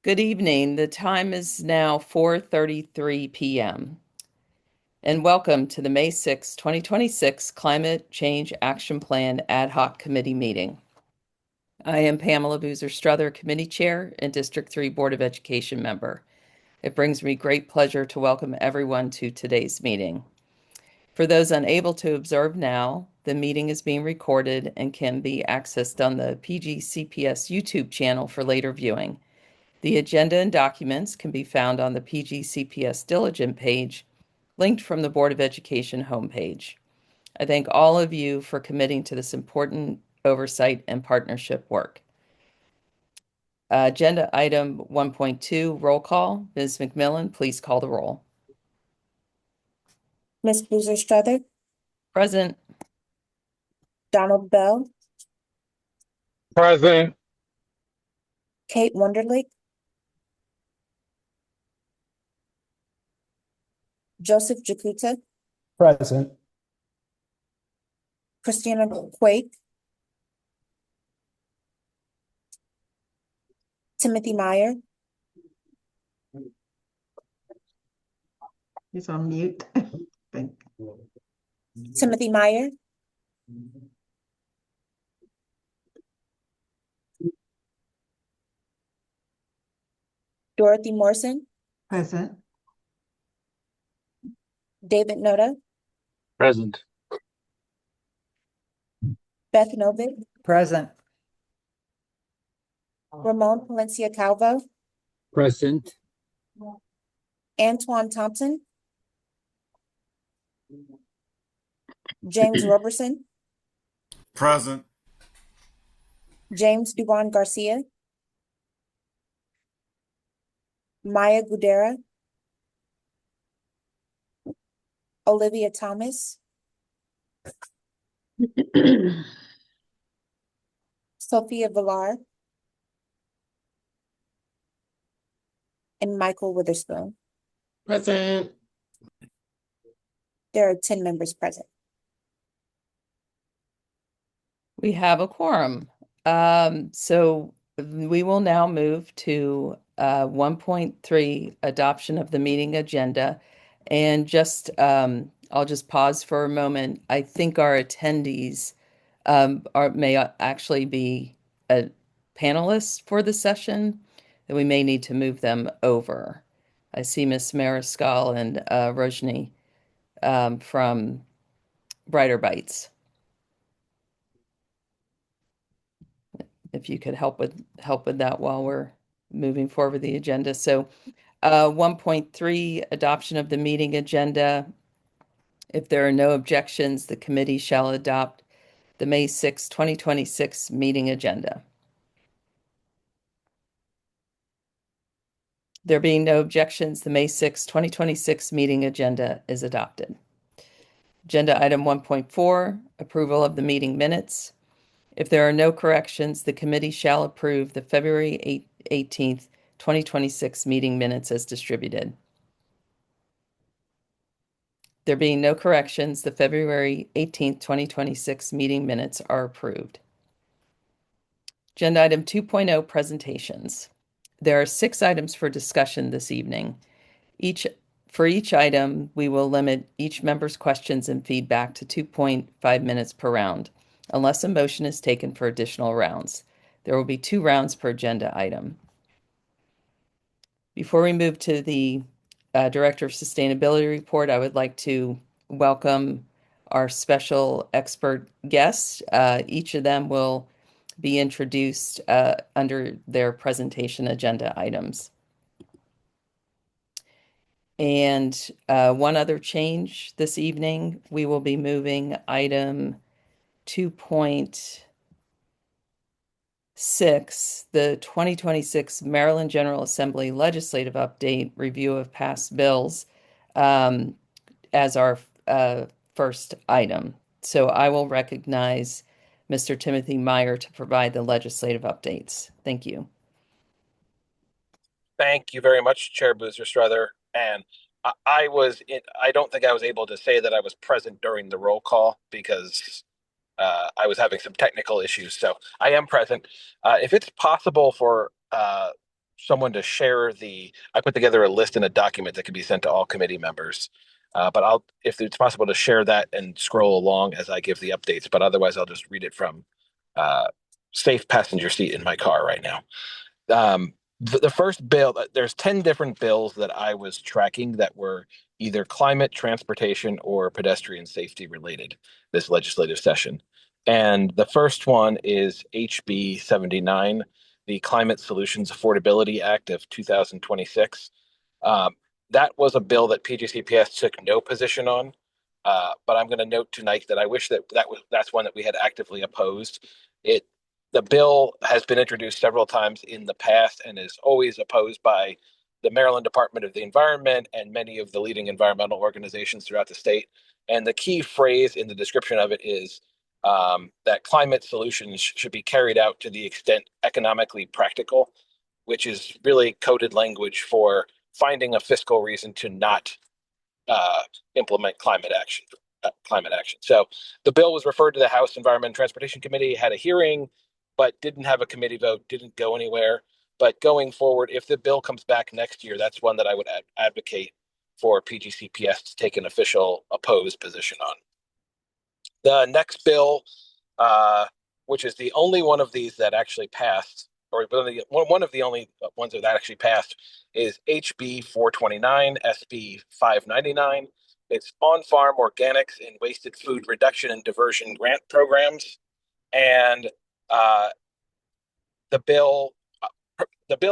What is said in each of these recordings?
Good evening. The time is now 4:33 p.m. And welcome to the May 6, 2026 Climate Change Action Plan Ad Hoc Committee meeting. I am Pamela Boozer Strother, Committee Chair and District 3 Board of Education member. It brings me great pleasure to welcome everyone to today's meeting. For those unable to observe now, the meeting is being recorded and can be accessed on the PGCPS YouTube channel for later viewing. The agenda and documents can be found on the PGCPS Diligent page, linked from the Board of Education homepage. I thank all of you for committing to this important oversight and partnership work. Agenda item 1.2, roll call. Ms. McMillan, please call the roll. Ms. Boozer Strother, Present. Donald Bell, Present. Kate Wonderlich, Joseph Jakuta, Present. Christina Quake, Timothy Meyer, He's on mute. Timothy Meyer, Dorothy Morrison, Present. David Noda, Present. Beth Novick, Present. Ramon Palencia Calvo, Present. Antoine Thompson, James Roberson, Present. James Duban Garcia, Maya Gudera, Olivia Thomas, Sophia Villar, and Michael Witherspoon. Present. There are 10 members present. We have a quorum. So we will now move to 1.3, adoption of the meeting agenda. And I'll just pause for a moment. I think our attendees may actually be panelists for the session, that we may need to move them over. I see Miss Mariscal and Rojni from Brighter Bites. If you could help with that while we're moving forward the agenda. So 1.3, adoption of the meeting agenda. If there are no objections, the committee shall adopt the May 6, 2026 meeting agenda. There being no objections, the May 6, 2026 meeting agenda is adopted. Agenda item 1.4, approval of the meeting minutes. If there are no corrections, the committee shall approve the February 18th, 2026 meeting minutes as distributed. There being no corrections, the February 18th, 2026 meeting minutes are approved. Agenda item 2.0, presentations. There are 6 items for discussion this evening. For each item, we will limit each member's questions and feedback to 2.5 minutes per round, unless a motion is taken for additional rounds. There will be 2 rounds per agenda item. Before we move to the Director of Sustainability report, I would like to welcome our special expert guests. Each of them will be introduced under their presentation agenda items. And one other change this evening, we will be moving item 2.6, the 2026 Maryland General Assembly Legislative Update Review of Past Bills, as our first item. So I will recognize Mr. Timothy Meyer to provide the legislative updates. Thank you. Thank you very much, Chair Boozer Strother. And I don't think I was able to say that I was present during the roll call because I was having some technical issues. So I am present. If it's possible for someone to share I put together a list in a document that can be sent to all committee members. But if it's possible to share that and scroll along as I give the updates, but otherwise I'll just read it from safe passenger seat in my car right now. The first bill, there's 10 different bills that I was tracking that were either climate, transportation, or pedestrian safety related this legislative session. And the first one is HB 79, the Climate Solutions Affordability Act of 2026. That was a bill that PGCPS took no position on. But I'm going to note tonight that I wish that's one that we had actively opposed. The bill has been introduced several times in the past and is always opposed by the Maryland Department of the Environment and many of the leading environmental organizations throughout the state. And the key phrase in the description of it is that climate solutions should be carried out to the extent economically practical, which is really coded language for finding a fiscal reason to not implement climate action. So the bill was referred to the House Environment and Transportation Committee, had a hearing, but didn't have a committee vote, didn't go anywhere. But going forward, if the bill comes back next year, that's one that I would advocate for PGCPS to take an official opposed position on. The next bill, which is the only one of these that actually passed, or one of the only ones that actually passed, is HB 429, SB 599. It's on-farm organics and wasted food reduction and diversion grant programs. And the bill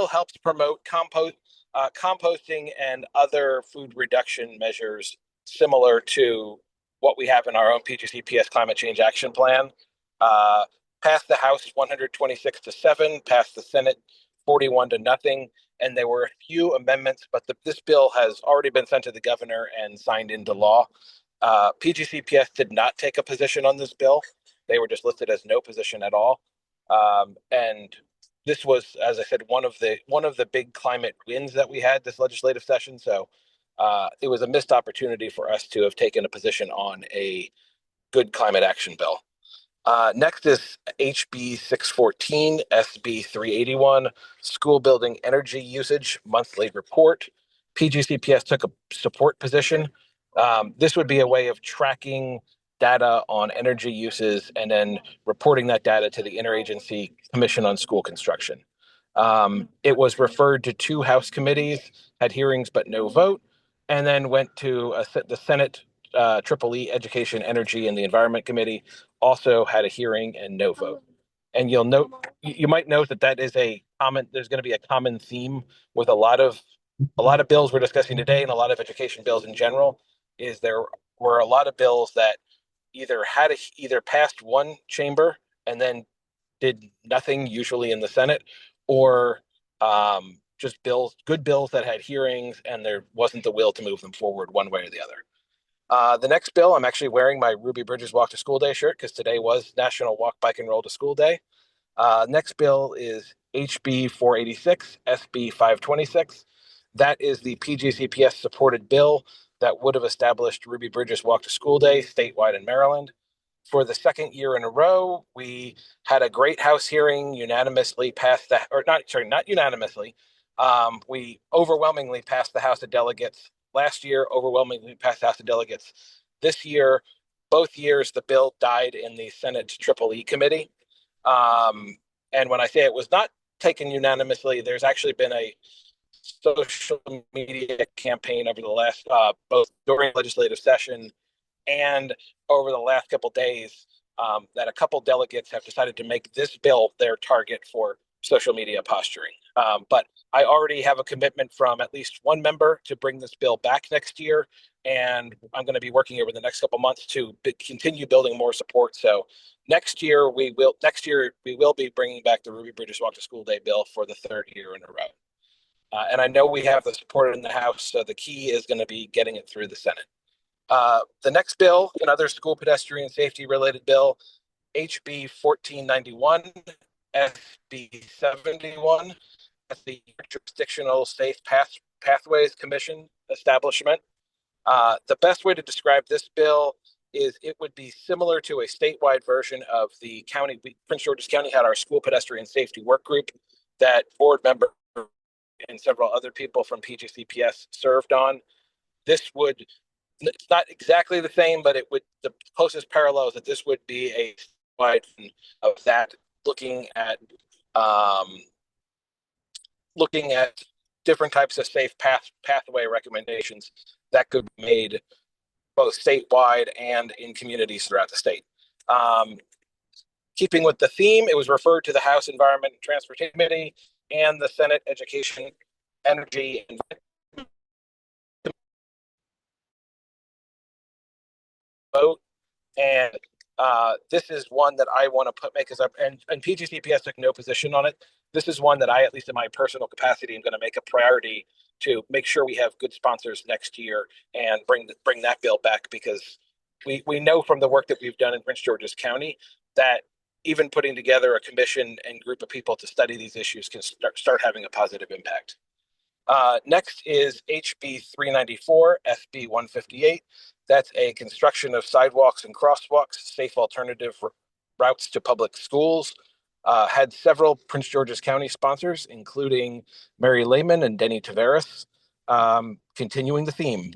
helps promote composting and other food reduction measures similar to what we have in our own PGCPS Climate Change Action Plan. Passed the House 126-7, passed the Senate 41-0, and there were a few amendments, but this bill has already been sent to the governor and signed into law. PGCPS did not take a position on this bill. They were just listed as no position at all. And this was, as I said, one of the big climate wins that we had this legislative session. So it was a missed opportunity for us to have taken a position on a good climate action bill. Next is HB 614, SB 381, School Building Energy Usage Monthly Report. PGCPS took a support position. This would be a way of tracking data on energy uses and then reporting that data to the Interagency Commission on School Construction. It was referred to 2 House committees, had hearings but no vote, and then went to the Senate EEE Education, Energy, and the Environment Committee, also had a hearing and no vote. And you might note that is there's going to be a common theme with a lot of bills we're discussing today and a lot of education bills in general, is there were a lot of bills that either passed one chamber and then did nothing, usually in the Senate, or just good bills that had hearings and there wasn't the will to move them forward one way or the other. The next bill, I'm actually wearing my Ruby Bridges Walk to School Day shirt because today was National Walk, Bike, and Roll to School Day. Next bill is HB 486, SB 526. That is the PGCPS supported bill that would have established Ruby Bridges Walk to School Day statewide in Maryland. For the second year in a row, we had a great House hearing, unanimously passed that, or not unanimously. We overwhelmingly passed the House of Delegates. Last year, overwhelmingly passed House of Delegates. This year, both years, the bill died in the Senate EEE committee. And when I say it was not taken unanimously, there's actually been a social media campaign over the last, both during legislative session and over the last couple days, that a couple delegates have decided to make this bill their target for social media posturing. But I already have a commitment from at least one member to bring this bill back next year. And I'm going to be working over the next couple months to continue building more support. So next year we will be bringing back the Ruby Bridges Walk to School Day bill for the 3rd year in a row. And I know we have the support in the House, so the key is going to be getting it through the Senate. The next bill, another school pedestrian safety related bill, HB 1491, SB 71. That's the Jurisdictional Safe Pathways Commission establishment. The best way to describe this bill is it would be similar to a statewide version of the county. Prince George's County had our school pedestrian safety work group that board members and several other people from PGCPS served on. This would, it's not exactly the same, but it would, the closest parallel is that this would be a wide of that, looking at different types of safe pathway recommendations that could be made both statewide and in communities throughout the state. Keeping with the theme, it was referred to the House Environment and Transportation Committee and the Senate Education, Energy, and vote. And this is one that I want to make as and PGCPS took no position on it. This is one that I, at least in my personal capacity, am going to make a priority to make sure we have good sponsors next year and bring that bill back, because we know from the work that we've done in Prince George's County that even putting together a commission and group of people to study these issues can start having a positive impact. Next is HB 394, SB 158. That's a construction of sidewalks and crosswalks, safe alternative routes to public schools. Had several Prince George's County sponsors, including Mary Lehman and Denny Tavares. Continuing the theme,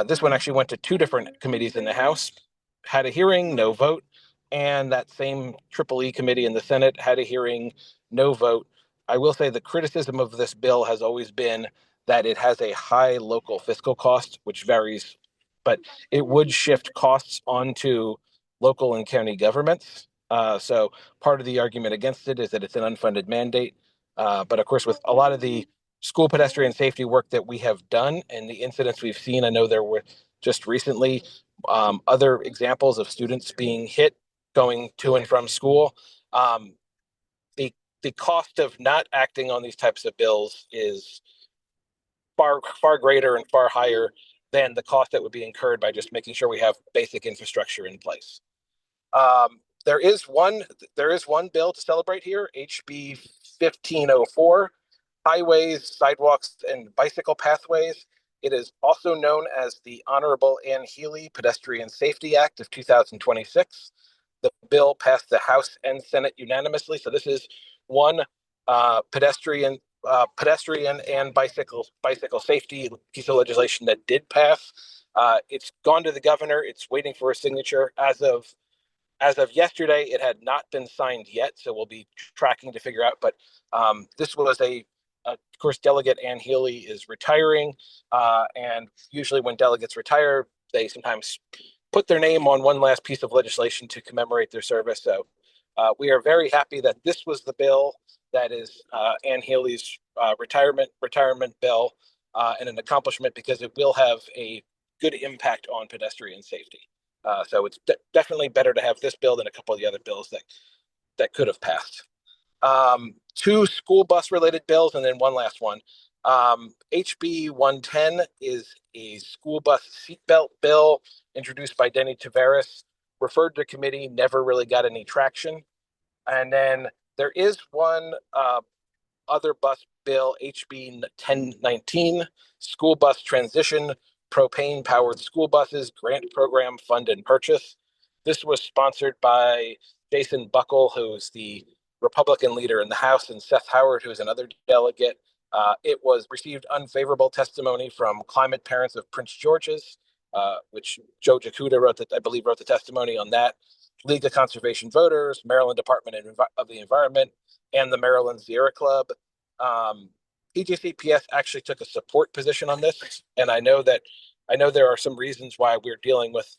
this one actually went to two different committees in the House, had a hearing, no vote, and that same EEE committee in the Senate had a hearing, no vote. I will say the criticism of this bill has always been that it has a high local fiscal cost, which varies, but it would shift costs onto local and county governments. So part of the argument against it is that it's an unfunded mandate. But of course, with a lot of the school pedestrian safety work that we have done and the incidents we've seen, I know there were just recently other examples of students being hit going to and from school. The cost of not acting on these types of bills is far greater and far higher than the cost that would be incurred by just making sure we have basic infrastructure in place. There is one bill to celebrate here, HB 1504, Highways, Sidewalks, and Bicycle Pathways. It is also known as the Honorable Ann Healey Pedestrian Safety Act of 2026. The bill passed the House and Senate unanimously. So this is one pedestrian and bicycle safety piece of legislation that did pass. It's gone to the governor. It's waiting for a signature. As of yesterday, it had not been signed yet, so we'll be tracking to figure out. But this was of course, Delegate Ann Healey is retiring, and usually when delegates retire, they sometimes put their name on one last piece of legislation to commemorate their service. So we are very happy that this was the bill that is Ann Healey's retirement bill, and an accomplishment, because it will have a good impact on pedestrian safety. So it's definitely better to have this bill than a couple of the other bills that could have passed. Two school bus related bills, and then one last one. HB 110 is a school bus seatbelt bill introduced by Denny Tavares, referred to committee, never really got any traction. And then there is one other bus bill, HB 1019, school bus transition, propane powered school buses, grant program, fund and purchase. This was sponsored by Jason Buckle, who's the Republican leader in the House, and Seth Howard, who's another delegate. It received unfavorable testimony from Climate Parents of Prince George's, which Joe Jakuda wrote the testimony on that, League of Conservation Voters, Maryland Department of the Environment, and the Maryland Sierra Club. PGCPS actually took a support position on this, and I know there are some reasons why we're dealing with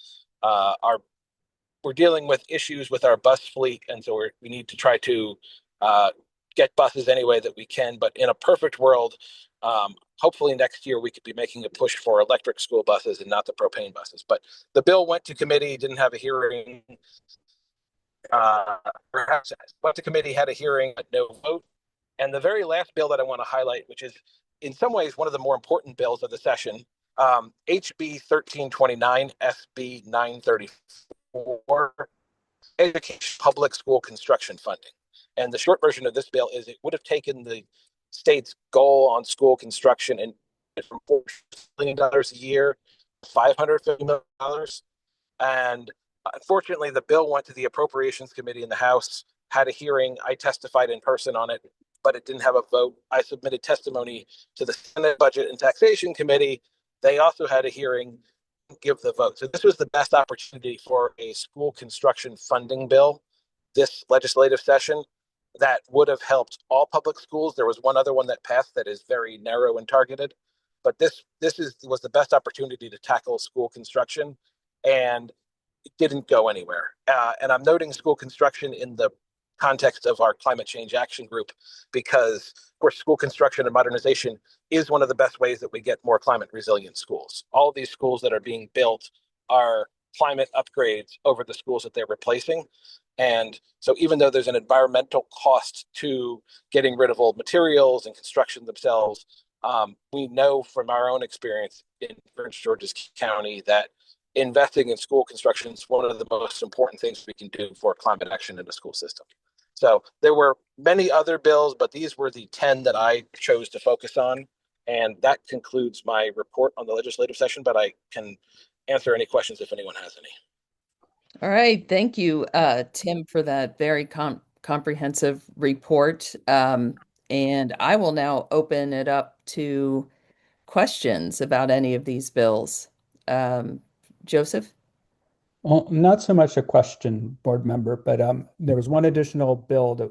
issues with our bus fleet, and so we need to try to get buses any way that we can. But in a perfect world, hopefully next year we could be making a push for electric school buses and not the propane buses. But the bill went to committee, didn't have a hearing. Perhaps went to committee, had a hearing, but no vote. And the very last bill that I want to highlight, which is in some ways one of the more important bills of the session, HB 1329, SB 934, Education Public School Construction Funding. And the short version of this bill is it would have taken the state's goal on school construction and from $4 million a year, $550 million. And unfortunately, the bill went to the Appropriations Committee in the House, had a hearing. I testified in person on it. but it didn't have a vote. I submitted testimony to the Senate Budget and Taxation Committee. They also had a hearing, give the vote. So this was the best opportunity for a school construction funding bill this legislative session that would have helped all public schools. There was one other one that passed that is very narrow and targeted, but this was the best opportunity to tackle school construction, and it didn't go anywhere. And I'm noting school construction in the context of our climate change action group because, of course, school construction and modernization is one of the best ways that we get more climate resilient schools. All of these schools that are being built are climate upgrades over the schools that they're replacing. And so even though there's an environmental cost to getting rid of old materials and construction themselves, we know from our own experience in Prince George's County that investing in school construction is one of the most important things we can do for climate action in the school system. So there were many other bills, but these were the 10 that I chose to focus on. And that concludes my report on the legislative session, but I can answer any questions if anyone has any. All right. Thank you, Tim, for that very comprehensive report. And I will now open it up to questions about any of these bills. Joseph? Well, not so much a question, board member, but there was one additional bill that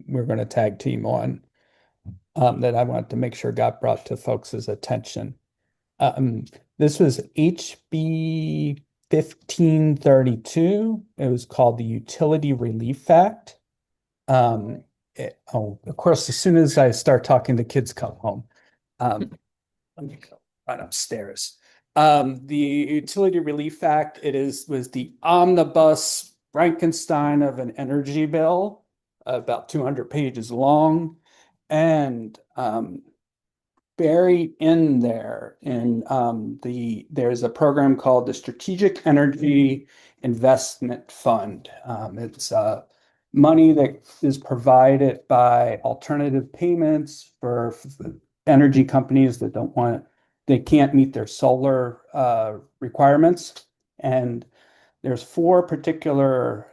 we're going to tag team on that I wanted to make sure got brought to folks' attention. This was HB 1532. It was called the Utility Relief Act. Of course, as soon as I start talking, the kids come home. Let me go right upstairs. The Utility Relief Act, was the omnibus Frankenstein of an energy bill, about 200 pages long, and buried in there there's a program called the Strategic Energy Investment Fund. It's money that is provided by alternative payments for energy companies that they can't meet their solar requirements. And there's 4 particular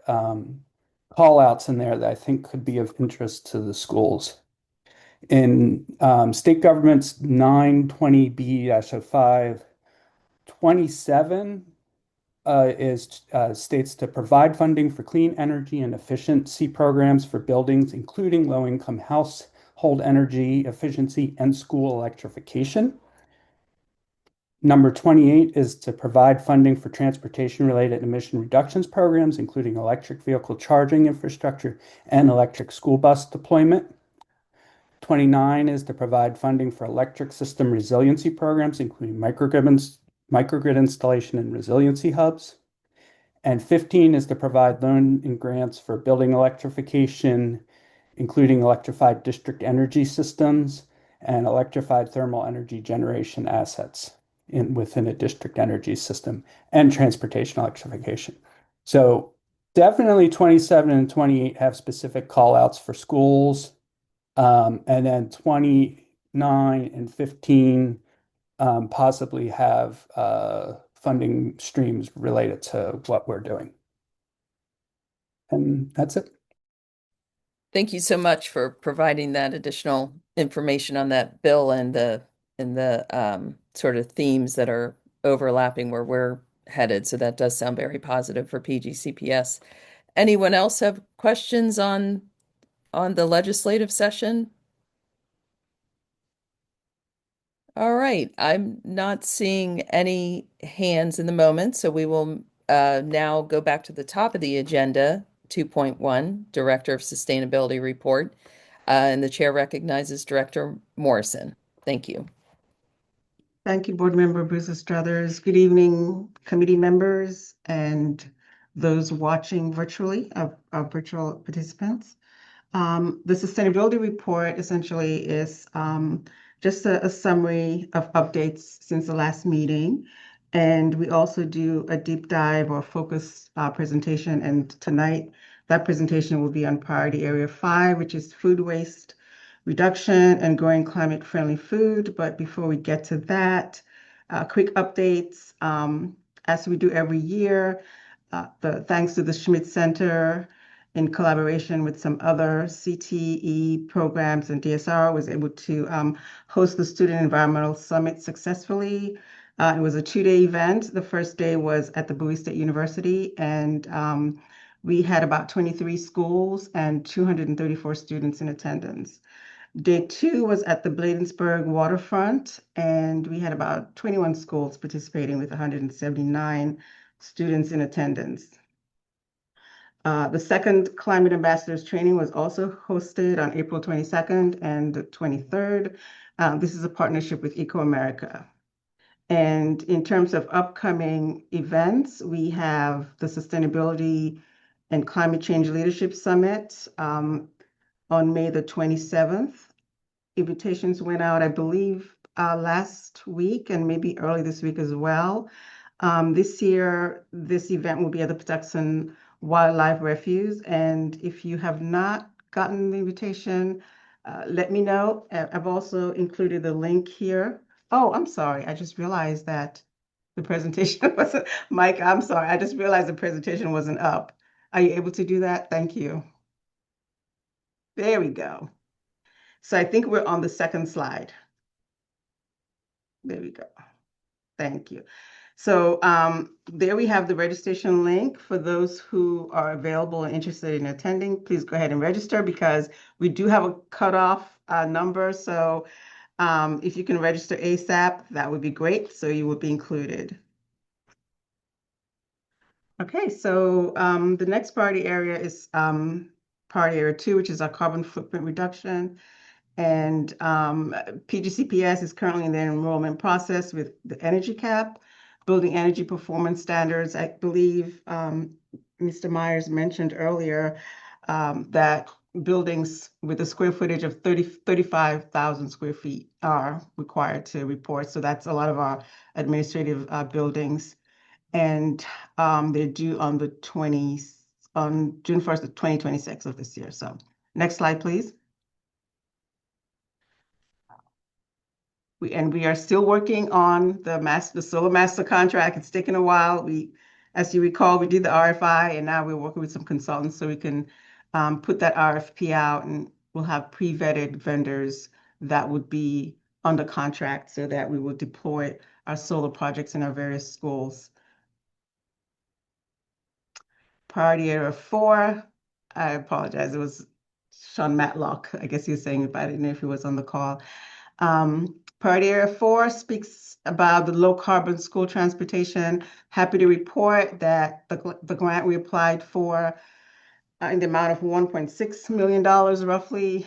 call outs in there that I think could be of interest to the schools. In state governments 920B-05, 27 states to provide funding for clean energy and efficiency programs for buildings, including low-income household energy efficiency and school electrification. Number 28 is to provide funding for transportation-related emission reductions programs, including electric vehicle charging infrastructure and electric school bus deployment. 29 is to provide funding for electric system resiliency programs, including microgrid installation and resiliency hubs. And 15 is to provide loan and grants for building electrification, including electrified district energy systems and electrified thermal energy generation assets within a district energy system, and transportation electrification. So definitely 27 and 28 have specific call outs for schools. And then 29 and 15 possibly have funding streams related to what we're doing. And that's it. Thank you so much for providing that additional information on that bill and the sort of themes that are overlapping where we're headed. So that does sound very positive for PGCPS. Anyone else have questions on the legislative session? All right, I'm not seeing any hands in the moment, so we will now go back to the top of the agenda, 2.1, Director of Sustainability Report, and the chair recognizes Director Morrison. Thank you. Thank you, Board Member Bruce Struthers. Good evening, committee members and those watching virtually, our virtual participants. The sustainability report essentially is just a summary of updates since the last meeting. And we also do a deep dive or focus presentation. And tonight, that presentation will be on priority area 5, which is food waste reduction and growing climate-friendly food. But before we get to that, quick updates. As we do every year, thanks to the Schmidt Center in collaboration with some other CTE programs and DSR, was able to host the Student Environmental Summit successfully. It was a 2-day event. The first day was at the Bowie State University, and we had about 23 schools and 234 students in attendance. Day 2 was at the Bladensburg waterfront, and we had about 21 schools participating with 179 students in attendance. The second Climate Ambassadors training was also hosted on April 22nd and the 23rd. This is a partnership with Eco America. And in terms of upcoming events, we have the Sustainability and Climate Change Leadership Summit on May the 27th. Invitations went out, I believe, last week and maybe early this week as well. This year, this event will be at the Patuxent Wildlife Refuge. And if you have not gotten the invitation, let me know. I've also included the link here. Oh, I'm sorry. I just realized that the presentation wasn't, Mike, I'm sorry. I just realized the presentation wasn't up. Are you able to do that? Thank you. There we go. So I think we're on the second slide. There we go. Thank you. So there we have the registration link for those who are available and interested in attending. Please go ahead and register because we do have a cutoff number. So if you can register ASAP, that would be great. So you would be included. Okay, so the next priority area is priority area 2, which is our carbon footprint reduction. And PGCPS is currently in the enrollment process with the energy cap, building energy performance standards. I believe Mr. Myers mentioned earlier that buildings with a square footage of 35,000 square feet are required to report. So that's a lot of our administrative buildings. And they're due on June 1st of 2026 of this year. So next slide, please. We are still working on the solar master contract. It's taken a while. As you recall, we did the RFI, and now we're working with some consultants so we can put that RFP out, and we'll have pre-vetted vendors that would be under contract so that we will deploy our solar projects in our various schools. Priority area 4, I apologize. It was Sean Matlock. I guess he was saying, but I didn't know if he was on the call. Priority area 4 speaks about the low carbon school transportation. Happy to report that the grant we applied for in the amount of $1.6 million roughly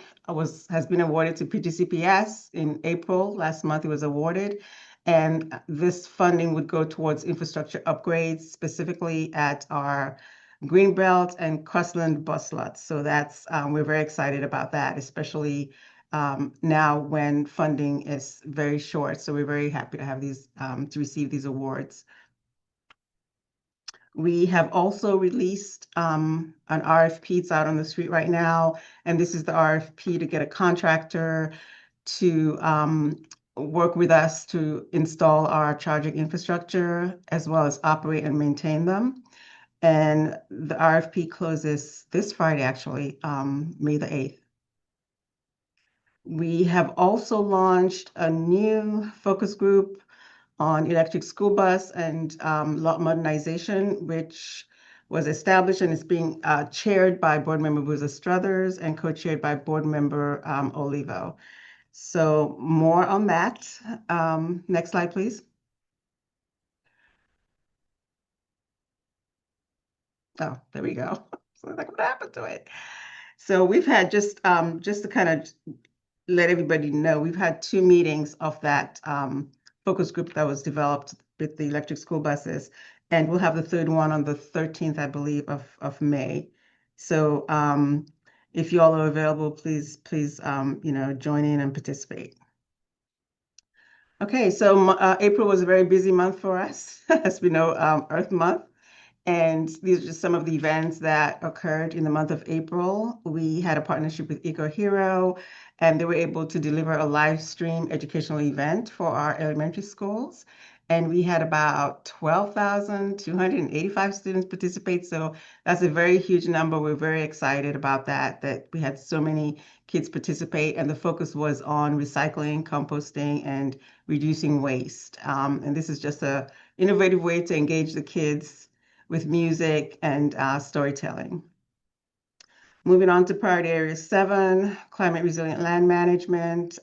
has been awarded to PGCPS in April. Last month it was awarded. And this funding would go towards infrastructure upgrades, specifically at our Greenbelt and Crossland bus lots. So that's we're very excited about that, especially now when funding is very short. So we're very happy to have these to receive these awards. We have also released an RFP. It's out on the street right now, and this is the RFP to get a contractor to work with us to install our charging infrastructure as well as operate and maintain them. And the RFP closes this Friday, actually, May the 8th. We have also launched a new focus group on electric school bus and lot modernization, which was established and is being chaired by Board Member Buza Struthers and co-chaired by Board Member Olivo. So more on that. Next slide, please. Oh, there we go. So like, what happened to it? So we've had just to kind of let everybody know, we've had 2 meetings of that focus group that was developed with the electric school buses, and we'll have the 3rd one on the 13th, I believe, of May. So if you all are available, please join in and participate. Okay, so April was a very busy month for us, as we know, Earth Month. And these are just some of the events that occurred in the month of April. We had a partnership with EcoHero, and they were able to deliver a live stream educational event for our elementary schools. and we had about 12,285 students participate. So that's a very huge number. We're very excited about that we had so many kids participate, and the focus was on recycling, composting, and reducing waste. And this is just an innovative way to engage the kids with music and storytelling. Moving on to priority area 7, climate resilient land management.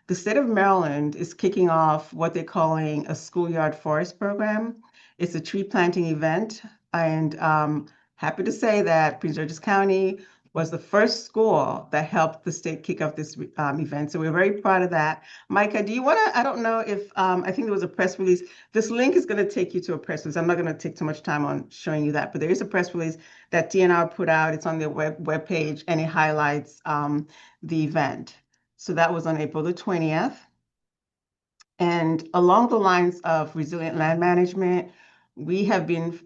The state of Maryland is kicking off what they're calling a schoolyard forest program. It's a tree planting event, and happy to say that Prince George's County was the first school that helped the state kick off this event. So we're very proud of that. Micah, do you want to, I don't know if, I think there was a press release. This link is going to take you to a press release. I'm not going to take too much time on showing you that, but there is a press release that DNR put out. It's on their web page, and it highlights the event. So that was on April the 20th. And along the lines of resilient land management, we have been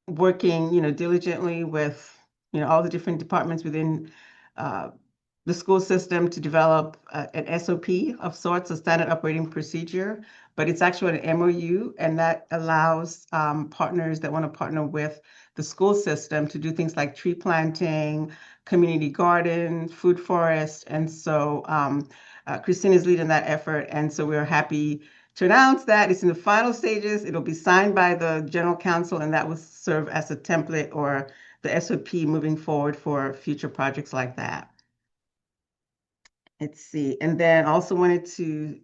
working, diligently with, all the different departments within the school system to develop an SOP of sorts, a standard operating procedure, but it's actually an MOU, and that allows partners that want to partner with the school system to do things like tree planting, community garden, food forest. And so Christine is leading that effort. And so we're happy to announce that it's in the final stages. It'll be signed by the general counsel, and that will serve as a template or the SOP moving forward for future projects like that. Let's see. And then also wanted to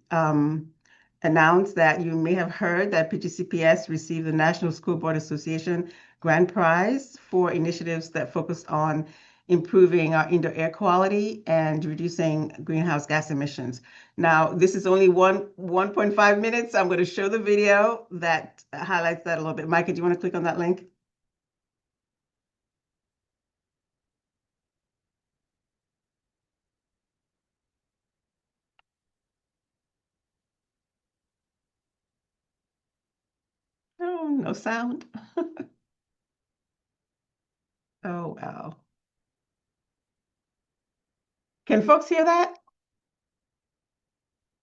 announce that you may have heard that PGCPS received the National School Board Association Grand Prize for initiatives that focus on improving our indoor air quality and reducing greenhouse gas emissions. Now, this is only 1.5 minutes. I'm going to show the video that highlights that a little bit. Micah, do you want to click on that link? Oh, no sound. Oh, wow. Can folks hear that?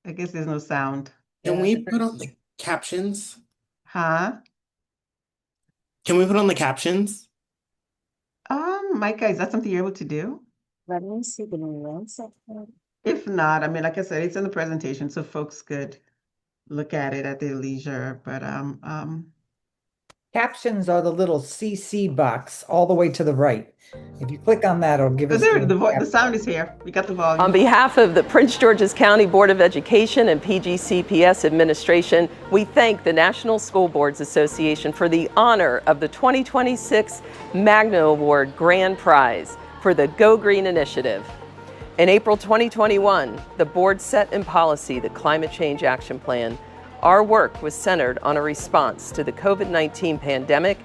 I guess there's no sound. Can we put on the captions? Huh? Can we put on the captions? Micah, is that something you're able to do? Let me see, give me 1 second. If not, I mean, like I said, it's in the presentation, so folks could look at it at their leisure, but Captions are the little CC box all the way to the right. If you click on that, it'll give us the sound is here. We got the volume. On behalf of the Prince George's County Board of Education and PGCPS administration, we thank the National School Boards Association for the honor of the 2026 Magna Award Grand Prize for the Go Green Initiative. In April 2021, the board set in policy the Climate Change Action Plan. Our work was centered on a response to the COVID-19 pandemic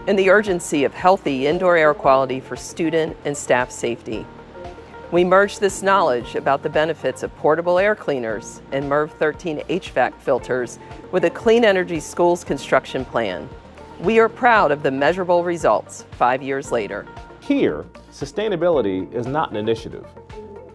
and the urgency of healthy indoor air quality for student and staff safety. We merged this knowledge about the benefits of portable air cleaners and MERV 13 HVAC filters with a Clean Energy Schools construction plan. We are proud of the measurable results 5 years later. Here, sustainability is not an initiative.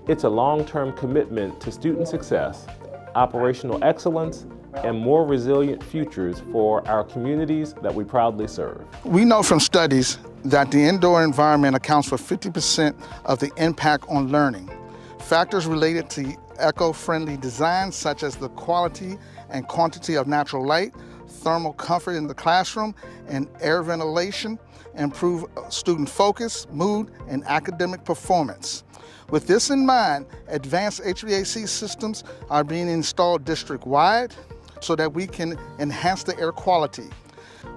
It's a long-term commitment to student success, operational excellence, and more resilient futures for our communities that we proudly serve. We know from studies that the indoor environment accounts for 50% of the impact on learning. Factors related to eco-friendly design, such as the quality and quantity of natural light, thermal comfort in the classroom, and air ventilation, improve student focus, mood, and academic performance. With this in mind, advanced HVAC systems are being installed district-wide so that we can enhance the air quality.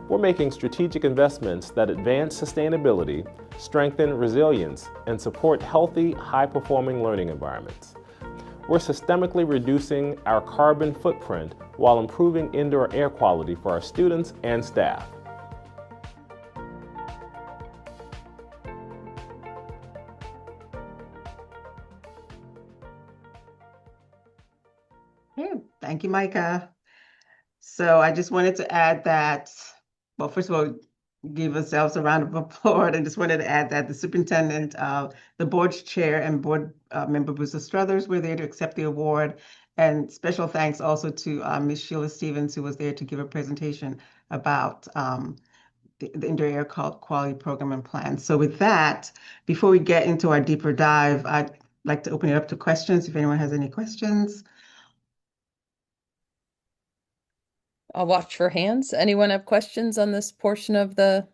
We're making strategic investments that advance sustainability, strengthen resilience, and support healthy, high-performing learning environments. We're systemically reducing our carbon footprint while improving indoor air quality for our students and staff. Thank you, Micah. So I just wanted to add that, well, first of all, give ourselves a round of applause, and just wanted to add that the superintendent, the board's chair, and board member Bruce Struthers were there to accept the award, And special thanks also to Ms. Sheila Stevens, who was there to give a presentation about the Indoor Air Quality Program and Plan. So with that, before we get into our deeper dive, I'd like to open it up to questions if anyone has any questions. I'll watch for hands. Anyone have questions on this portion of the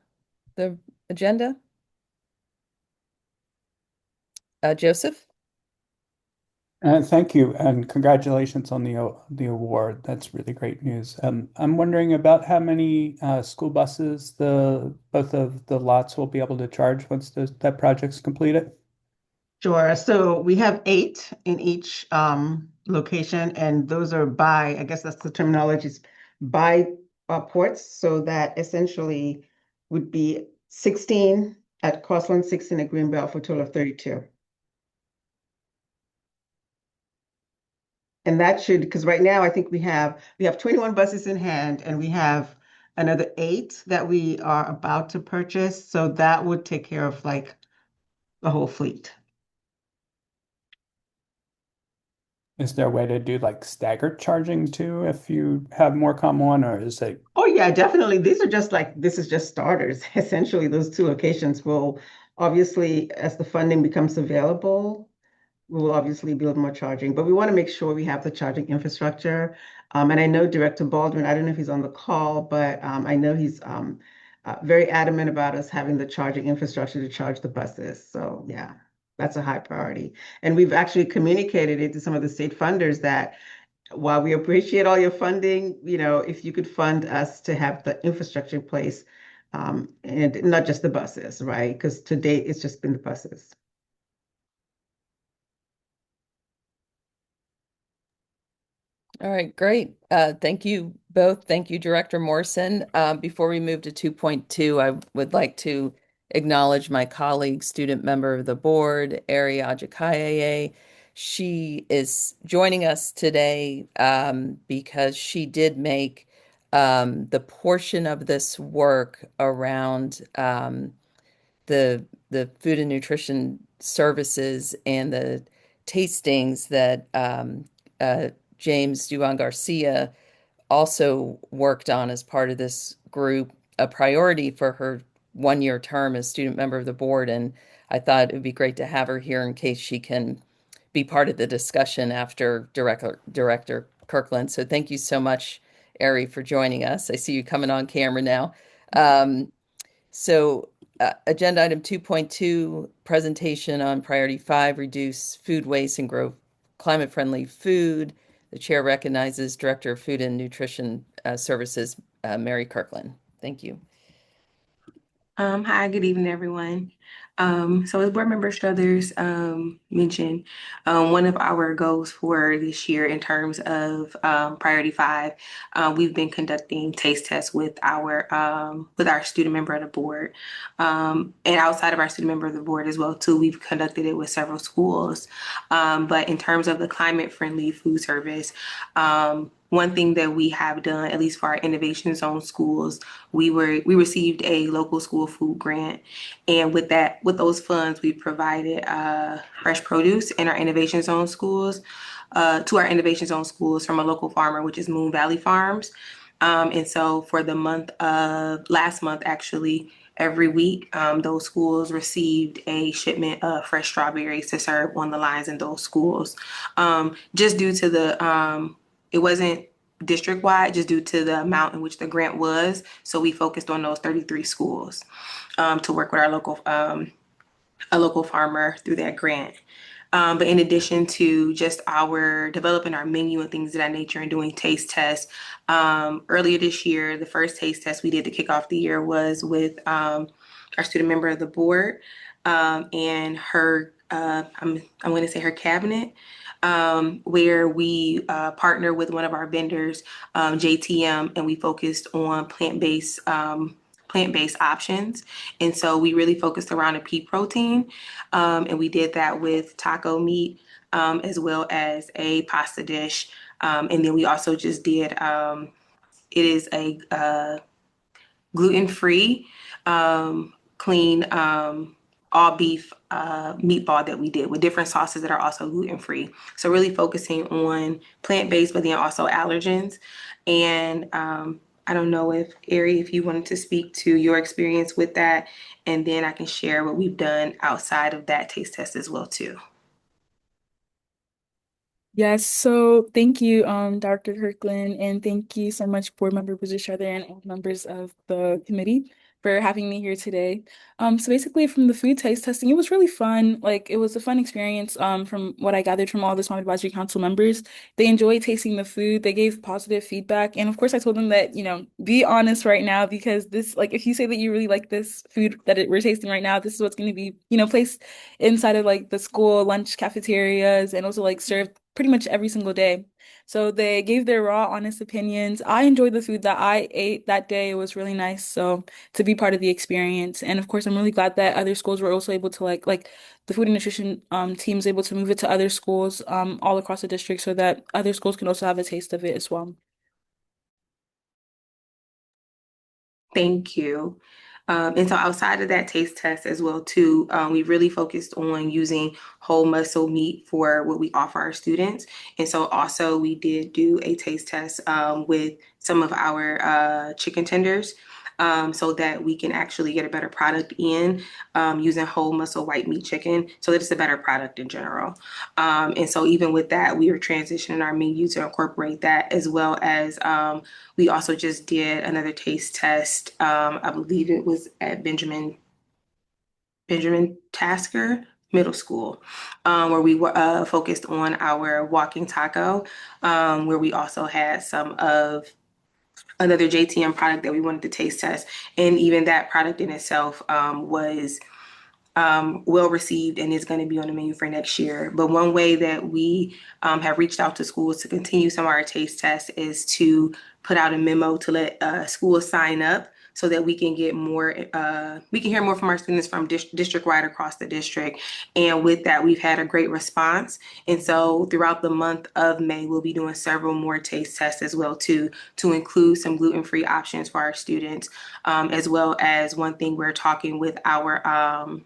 agenda? Joseph? Thank you, and congratulations on the award. That's really great news. I'm wondering about how many school buses both of the lots will be able to charge once that project's completed. Sure. So we have 8 in each location, and those are by, I guess that's the terminology, by ports. So that essentially would be 16 at Crossland, 16 at Greenbelt for a total of 32. And that should, because right now I think we have 21 buses in hand, and we have another 8 that we are about to purchase. So that would take care of like the whole fleet. Is there a way to do like staggered charging too if you have more come on, or is it? Oh yeah, definitely. This is just starters. Essentially, those 2 locations will obviously, as the funding becomes available, we will obviously build more charging, but we want to make sure we have the charging infrastructure. And I know Director Baldwin, I don't know if he's on the call, but I know he's very adamant about us having the charging infrastructure to charge the buses. So yeah, that's a high priority. And we've actually communicated it to some of the state funders that while we appreciate all your funding, if you could fund us to have the infrastructure in place, and not just the buses, right? Because to date, it's just been the buses. All right, great. Thank you both. Thank you, Director Morrison. Before we move to 2.2, I would like to acknowledge my colleague, student member of the board, Ari Ajakaye. She is joining us today because she did make the portion of this work around the food and nutrition services and the tastings that James Duan Garcia also worked on as part of this group, a priority for her 1-year term as student member of the board. And I thought it would be great to have her here in case she can be part of the discussion after Director Kirkland. So thank you so much, Ari, for joining us. I see you coming on camera now. Agenda item 2.2, presentation on priority 5, reduce food waste and grow climate-friendly food. The chair recognizes Director of Food and Nutrition Services, Mary Kirkland. Thank you. Hi, good evening, everyone. So as Board Member Struthers mentioned, one of our goals for this year in terms of priority 5, we've been conducting taste tests with our student member of the board, and outside of our student member of the board as well too. We've conducted it with several schools, but in terms of the climate-friendly food service, one thing that we have done, at least for our Innovation Zone schools, we received a local school food grant, and with those funds, we provided fresh produce in our Innovation Zone schools to our Innovation Zone schools from a local farmer, which is Moon Valley Farms. And so for the last month, actually, every week, those schools received a shipment of fresh strawberries to serve on the lines in those schools. Just due to it wasn't district-wide, just due to the amount in which the grant was. So we focused on those 33 schools to work with our a local farmer through that grant. But in addition to just developing our menu and things of that nature and doing taste tests, earlier this year, the first taste test we did to kick off the year was with our student member of the board and her, I'm going to say her cabinet, where we partner with one of our vendors, JTM, and we focused on plant-based options. And so we really focused around a pea protein, and we did that with taco meat, as well as a pasta dish. And then we also just did, it is a gluten-free, clean all beef meatball that we did with different sauces that are also gluten-free. So really focusing on plant-based, but then also allergens. And I don't know if Ari, if you wanted to speak to your experience with that, and then I can share what we've done outside of that taste test as well too. Yes, so thank you, Dr. Kirkland, and thank you so much, Board Member Bridges-Strother and all members of the committee for having me here today. So basically from the food taste testing, it was really fun. Like it was a fun experience, from what I gathered from all the Small Advisory Council members. They enjoyed tasting the food, they gave positive feedback. And of course I told them that, be honest right now, because this, like if you say that you really like this food that we're tasting right now, this is what's going to be, placed inside of like the school lunch cafeterias and also like served pretty much every single day. So they gave their raw, honest opinions. I enjoyed the food that I ate that day. It was really nice. So to be part of the experience. And of course, I'm really glad that other schools were also able to like the food and nutrition team is able to move it to other schools all across the district so that other schools can also have a taste of it as well. Thank you. And so outside of that taste test as well too, we really focused on using whole muscle meat for what we offer our students. And so also we did do a taste test with some of our chicken tenders. So that we can actually get a better product in using whole muscle white meat chicken, so that it's a better product in general. And so even with that, we are transitioning our menu to incorporate that, as well as we also just did another taste test. I believe it was at Benjamin Tasker Middle School, where we were focused on our walking taco, where we also had some of another JTM product that we wanted to taste test. And even that product in itself was well received and is going to be on the menu for next year. But one way that we have reached out to schools to continue some of our taste tests is to put out a memo to let schools sign up so that we can get more, we can hear more from our students from district-wide across the district. And with that, we've had a great response. And so throughout the month of May, we'll be doing several more taste tests as well too, to include some gluten-free options for our students, as well as one thing we're talking with our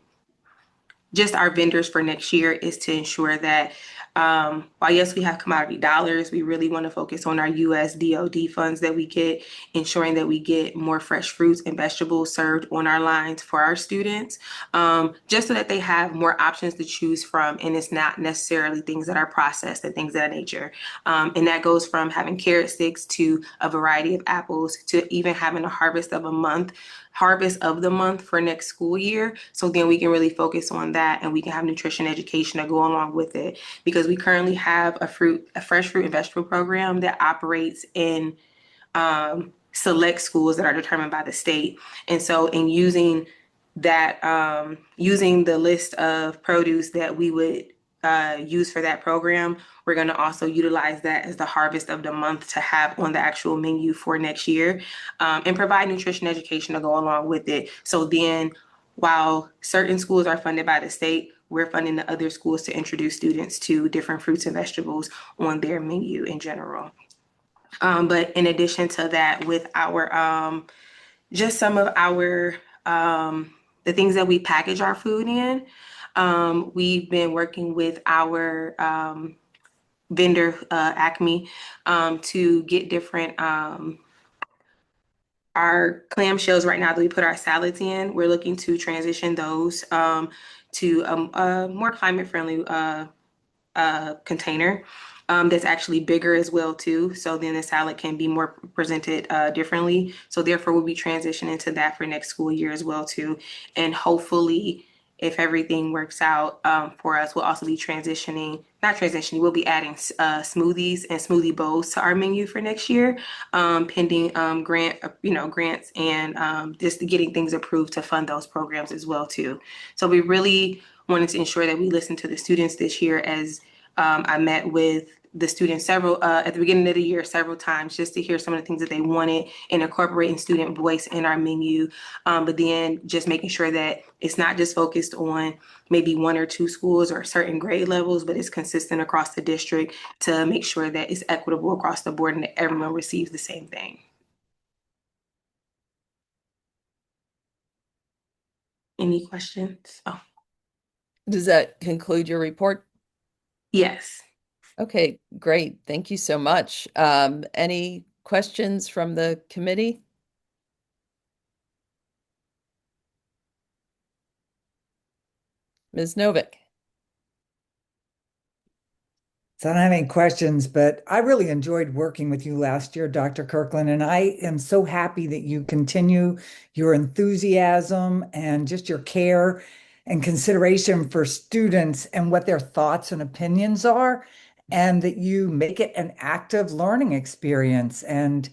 just our vendors for next year is to ensure that while yes, we have commodity dollars, we really want to focus on our US DoD funds that we get, ensuring that we get more fresh fruits and vegetables served on our lines for our students, just so that they have more options to choose from, and it's not necessarily things that are processed and things of that nature. And that goes from having carrot sticks to a variety of apples to even having a harvest of the month for next school year. So then we can really focus on that, and we can have nutrition education to go along with it, because we currently have a fresh fruit and vegetable program that operates in select schools that are determined by the state. And so in using that, using the list of produce that we would use for that program, we're going to also utilize that as the harvest of the month to have on the actual menu for next year, and provide nutrition education to go along with it. So then while certain schools are funded by the state, we're funding the other schools to introduce students to different fruits and vegetables on their menu in general. But in addition to that, with our just some of our the things that we package our food in, we've been working with our vendor, Acme, to get different our clamshells right now that we put our salads in. We're looking to transition those to a more climate-friendly container that's actually bigger as well too. So then the salad can be more presented differently. So therefore we'll be transitioning to that for next school year as well too. And hopefully, if everything works out for us, we'll also be we'll be adding smoothies and smoothie bowls to our menu for next year, pending grants and just getting things approved to fund those programs as well too. So we really wanted to ensure that we listened to the students this year, as I met with the students at the beginning of the year several times, just to hear some of the things that they wanted and incorporating student voice in our menu. But then just making sure that it's not just focused on maybe one or two schools or certain grade levels, but it's consistent across the district to make sure that it's equitable across the board and that everyone receives the same thing. Any questions? Oh. Does that conclude your report? Yes. Okay, great. Thank you so much. Any questions from the committee? Ms. Novick? So I don't have any questions, but I really enjoyed working with you last year, Dr. Kirkland, and I am so happy that you continue your enthusiasm and just your care and consideration for students and what their thoughts and opinions are, and that you make it an active learning experience. And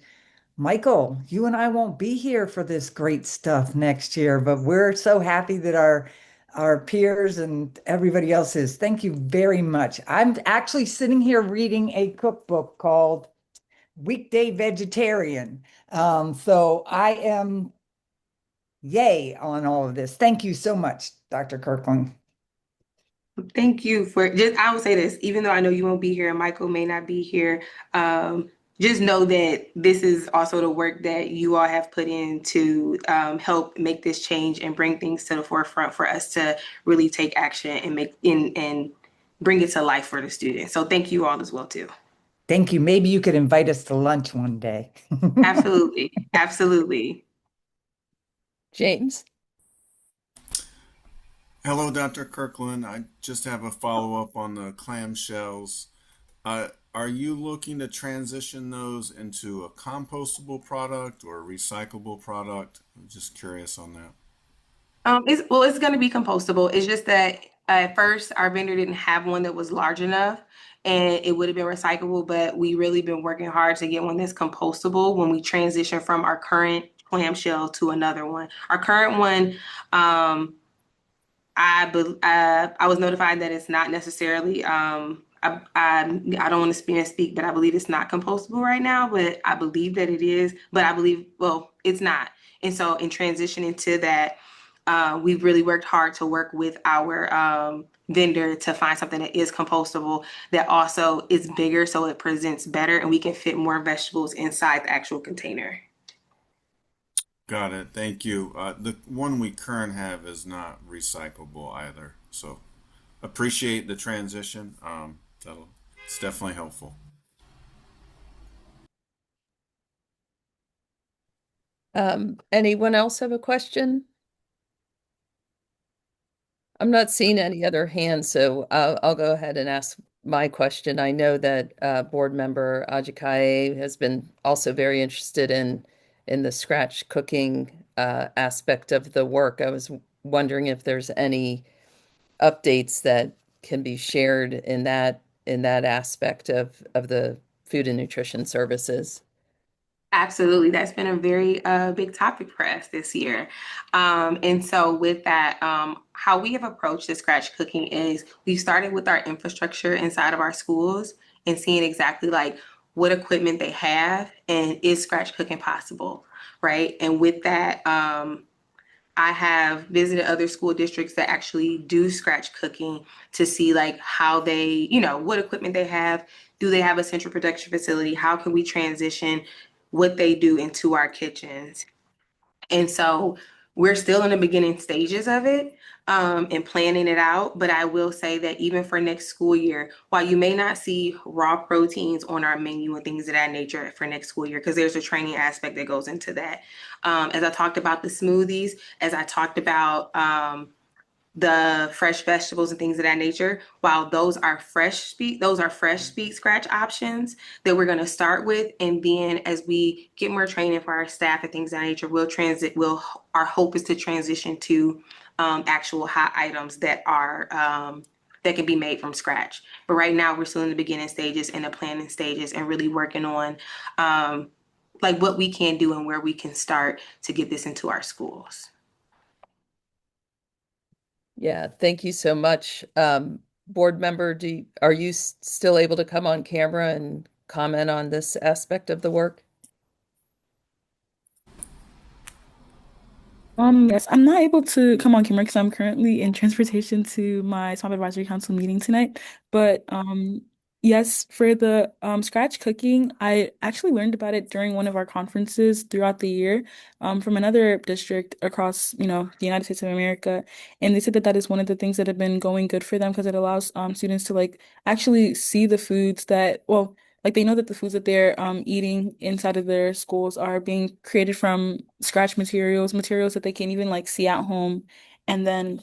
Michael, you and I won't be here for this great stuff next year, but we're so happy that our peers and everybody else is. Thank you very much. I'm actually sitting here reading a cookbook called Weekday Vegetarian. So I am yay on all of this. Thank you so much, Dr. Kirkland. Thank you for just, I would say this, even though I know you won't be here and Michael may not be here, just know that this is also the work that you all have put in to help make this change and bring things to the forefront for us to really take action and and bring it to life for the students. So thank you all as well too. Thank you. Maybe you could invite us to lunch one day. Absolutely. Absolutely. James? Hello, Dr. Kirkland. I just have a follow-up on the clamshells. Are you looking to transition those into a compostable product or a recyclable product? I'm just curious on that. It's going to be compostable. It's just that at first our vendor didn't have one that was large enough and it would have been recyclable, but we really been working hard to get one that's compostable when we transition from our current clamshell to another one. Our current one, I was notified that it's not necessarily, I don't want to speak, but I believe it's not compostable right now, but I believe that it is, but I believe, well, it's not. And so in transitioning to that, we've really worked hard to work with our vendor to find something that is compostable, that also is bigger so it presents better and we can fit more vegetables inside the actual container. Got it. Thank you. The one we current have is not recyclable either. So appreciate the transition. It's definitely helpful. Anyone else have a question? I'm not seeing any other hands, so I'll go ahead and ask my question. I know that board member Ajikaye has been also very interested in the scratch cooking aspect of the work. I was wondering if there's any updates that can be shared in that aspect of the food and nutrition services. Absolutely. That's been a very big topic for us this year. And so with that, how we have approached the scratch cooking is we started with our infrastructure inside of our schools and seeing exactly like what equipment they have and is scratch cooking possible, right? And with that, I have visited other school districts that actually do scratch cooking to see like how they, you know, what equipment they have. Do they have a central production facility? How can we transition what they do into our kitchens? And so we're still in the beginning stages of it and planning it out. But I will say that even for next school year, while you may not see raw proteins on our menu and things of that nature for next school year, because there's a training aspect that goes into that. As I talked about the smoothies, as I talked about the fresh vegetables and things of that nature, while those are fresh speed scratch options that we're going to start with. And then as we get more training for our staff and things of that nature, our hope is to transition to actual hot items that are that can be made from scratch. But right now we're still in the beginning stages and the planning stages and really working on like what we can do and where we can start to get this into our schools. Yeah, thank you so much. Board member, are you still able to come on camera and comment on this aspect of the work? Yes, I'm not able to come on camera because I'm currently in transportation to my Swamp Advisory Council meeting tonight. But Yes, for the scratch cooking, I actually learned about it during one of our conferences throughout the year from another district across, the United States of America. And they said that that is one of the things that have been going good for them because it allows students to like actually see the foods that, well, like they know that the foods that they're eating inside of their schools are being created from scratch materials that they can even like see at home. And then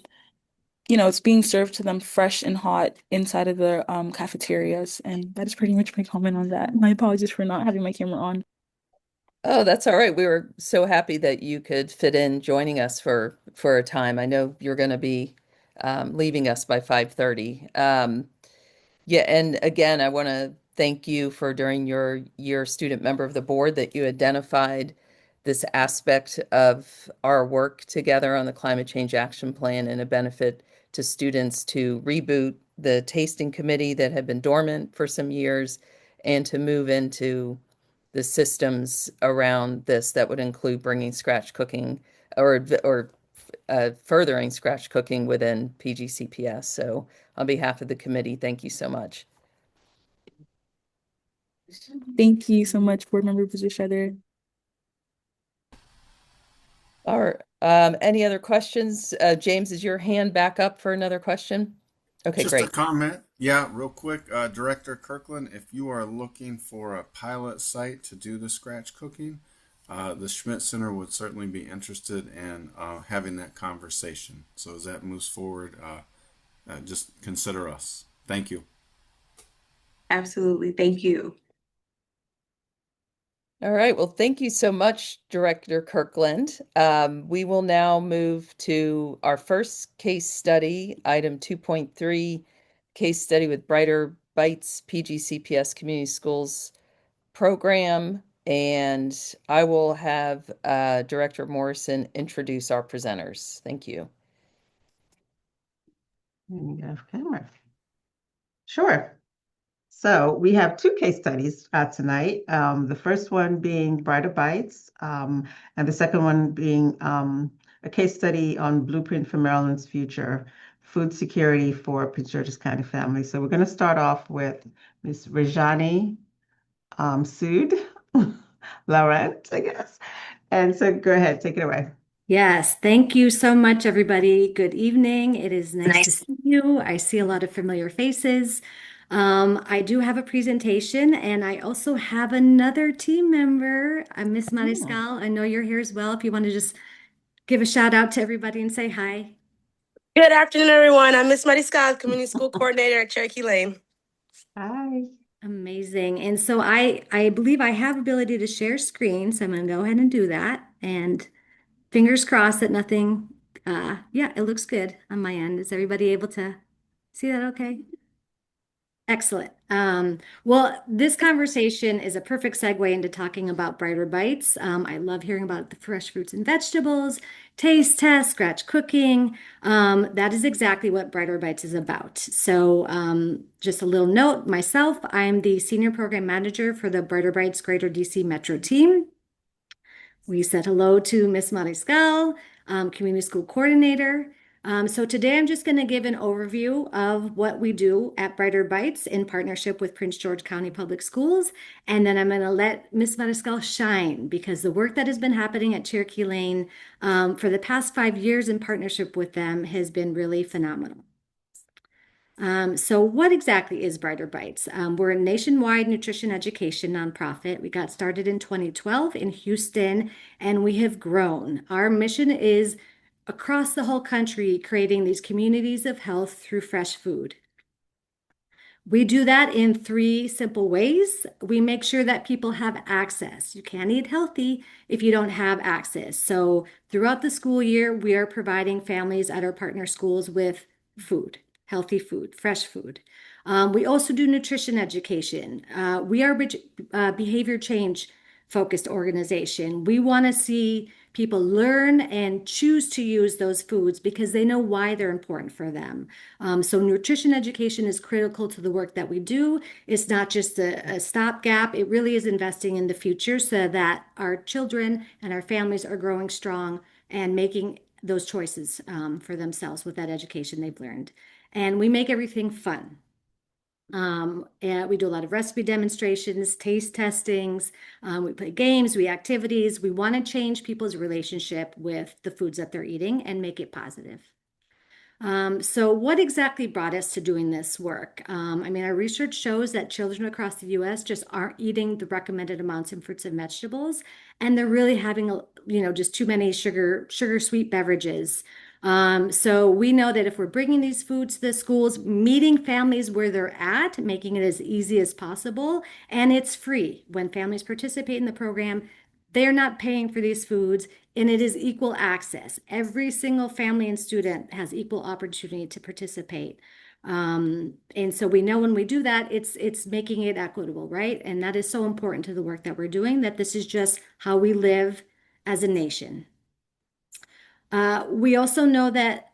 it's being served to them fresh and hot inside of the cafeterias. And that is pretty much my comment on that. My apologies for not having my camera on. Oh, that's all right. We were so happy that you could fit in joining us for a time. I know you're going to be leaving us by 5:30. Yeah, and again, I want to thank you for during your year student member of the board that you identified this aspect of our work together on the Climate Change Action Plan and a benefit to students to reboot the tasting committee that had been dormant for some years and to move into the systems around this that would include bringing scratch cooking or furthering scratch cooking within PGCPS. So on behalf of the committee, thank you so much. Thank you so much, Board Member Buzishar. All right. Any other questions? James, is your hand back up for another question? Okay, Just great. a comment. Yeah, real quick. Director Kirkland, if you are looking for a pilot site to do the scratch cooking, the Schmidt Center would certainly be interested in having that conversation. So as that moves forward, just consider us. Thank you. Absolutely. Thank you. All right. Well, thank you so much, Director Kirkland. We will now move to our first case study, item 2.3, case study with Brighter Bites PGCPS Community Schools program. And I will have Director Morrison introduce our presenters. Thank you. Camera. Sure. So we have two case studies tonight. The first one being Brighter Bites, and the second one being a case study on Blueprint for Maryland's Future, Food Security for Prince George's County Families. So we're going to start off with Ms. Rajani Sood Laurent, I guess. And so go ahead, take it away. Yes, thank you so much, everybody. Good evening. It is nice to see you. I see a lot of familiar faces. I do have a presentation, and I also have another team member, Miss Mariscal. I know you're here as well. If you want to just give a shout out to everybody and say hi. Good afternoon, everyone. I'm Miss Mariscal, Community School Coordinator at Cherokee Lane. Hi. Amazing. And so I believe I have ability to share screen, so I'm going to go ahead and do that. And fingers crossed that nothing, yeah, it looks good on my end. Is everybody able to see that okay? Excellent. Well, this conversation is a perfect segue into talking about Brighter Bites. I love hearing about the fresh fruits and vegetables, taste test, scratch cooking. That is exactly what Brighter Bites is about. So just a little note, myself, I'm the Senior Program Manager for the Brighter Bites Greater DC Metro team. We said hello to Miss Mariscal, Community School Coordinator. So today I'm just going to give an overview of what we do at Brighter Bites in partnership with Prince George County Public Schools. And then I'm going to let Miss Mariscal shine because the work that has been happening at Cherokee Lane for the past 5 years in partnership with them has been really phenomenal. So what exactly is Brighter Bites? We're a nationwide nutrition education nonprofit. We got started in 2012 in Houston, and we have grown. Our mission is across the whole country, creating these communities of health through fresh food. We do that in 3 simple ways. We make sure that people have access. You can't eat healthy if you don't have access. So throughout the school year, we are providing families at our partner schools with food. Healthy food, fresh food. We also do nutrition education. We are a behavior change focused organization. We want to see people learn and choose to use those foods because they know why they're important for them. So nutrition education is critical to the work that we do. It's not just a stopgap. It really is investing in the future so that our children and our families are growing strong and making those choices for themselves with that education they've learned. And we make everything fun. And we do a lot of recipe demonstrations, taste testings. We play games, we activities. We want to change people's relationship with the foods that they're eating and make it positive. So what exactly brought us to doing this work? I mean, our research shows that children across the US just aren't eating the recommended amounts in fruits and vegetables, and they're really having, just too many sugar sweet beverages. So we know that if we're bringing these foods to the schools, meeting families where they're at, making it as easy as possible, and it's free. When families participate in the program, they're not paying for these foods, and it is equal access. Every single family and student has equal opportunity to participate. And so we know when we do that, it's making it equitable, right? And that is so important to the work that we're doing, that this is just how we live as a nation. We also know that,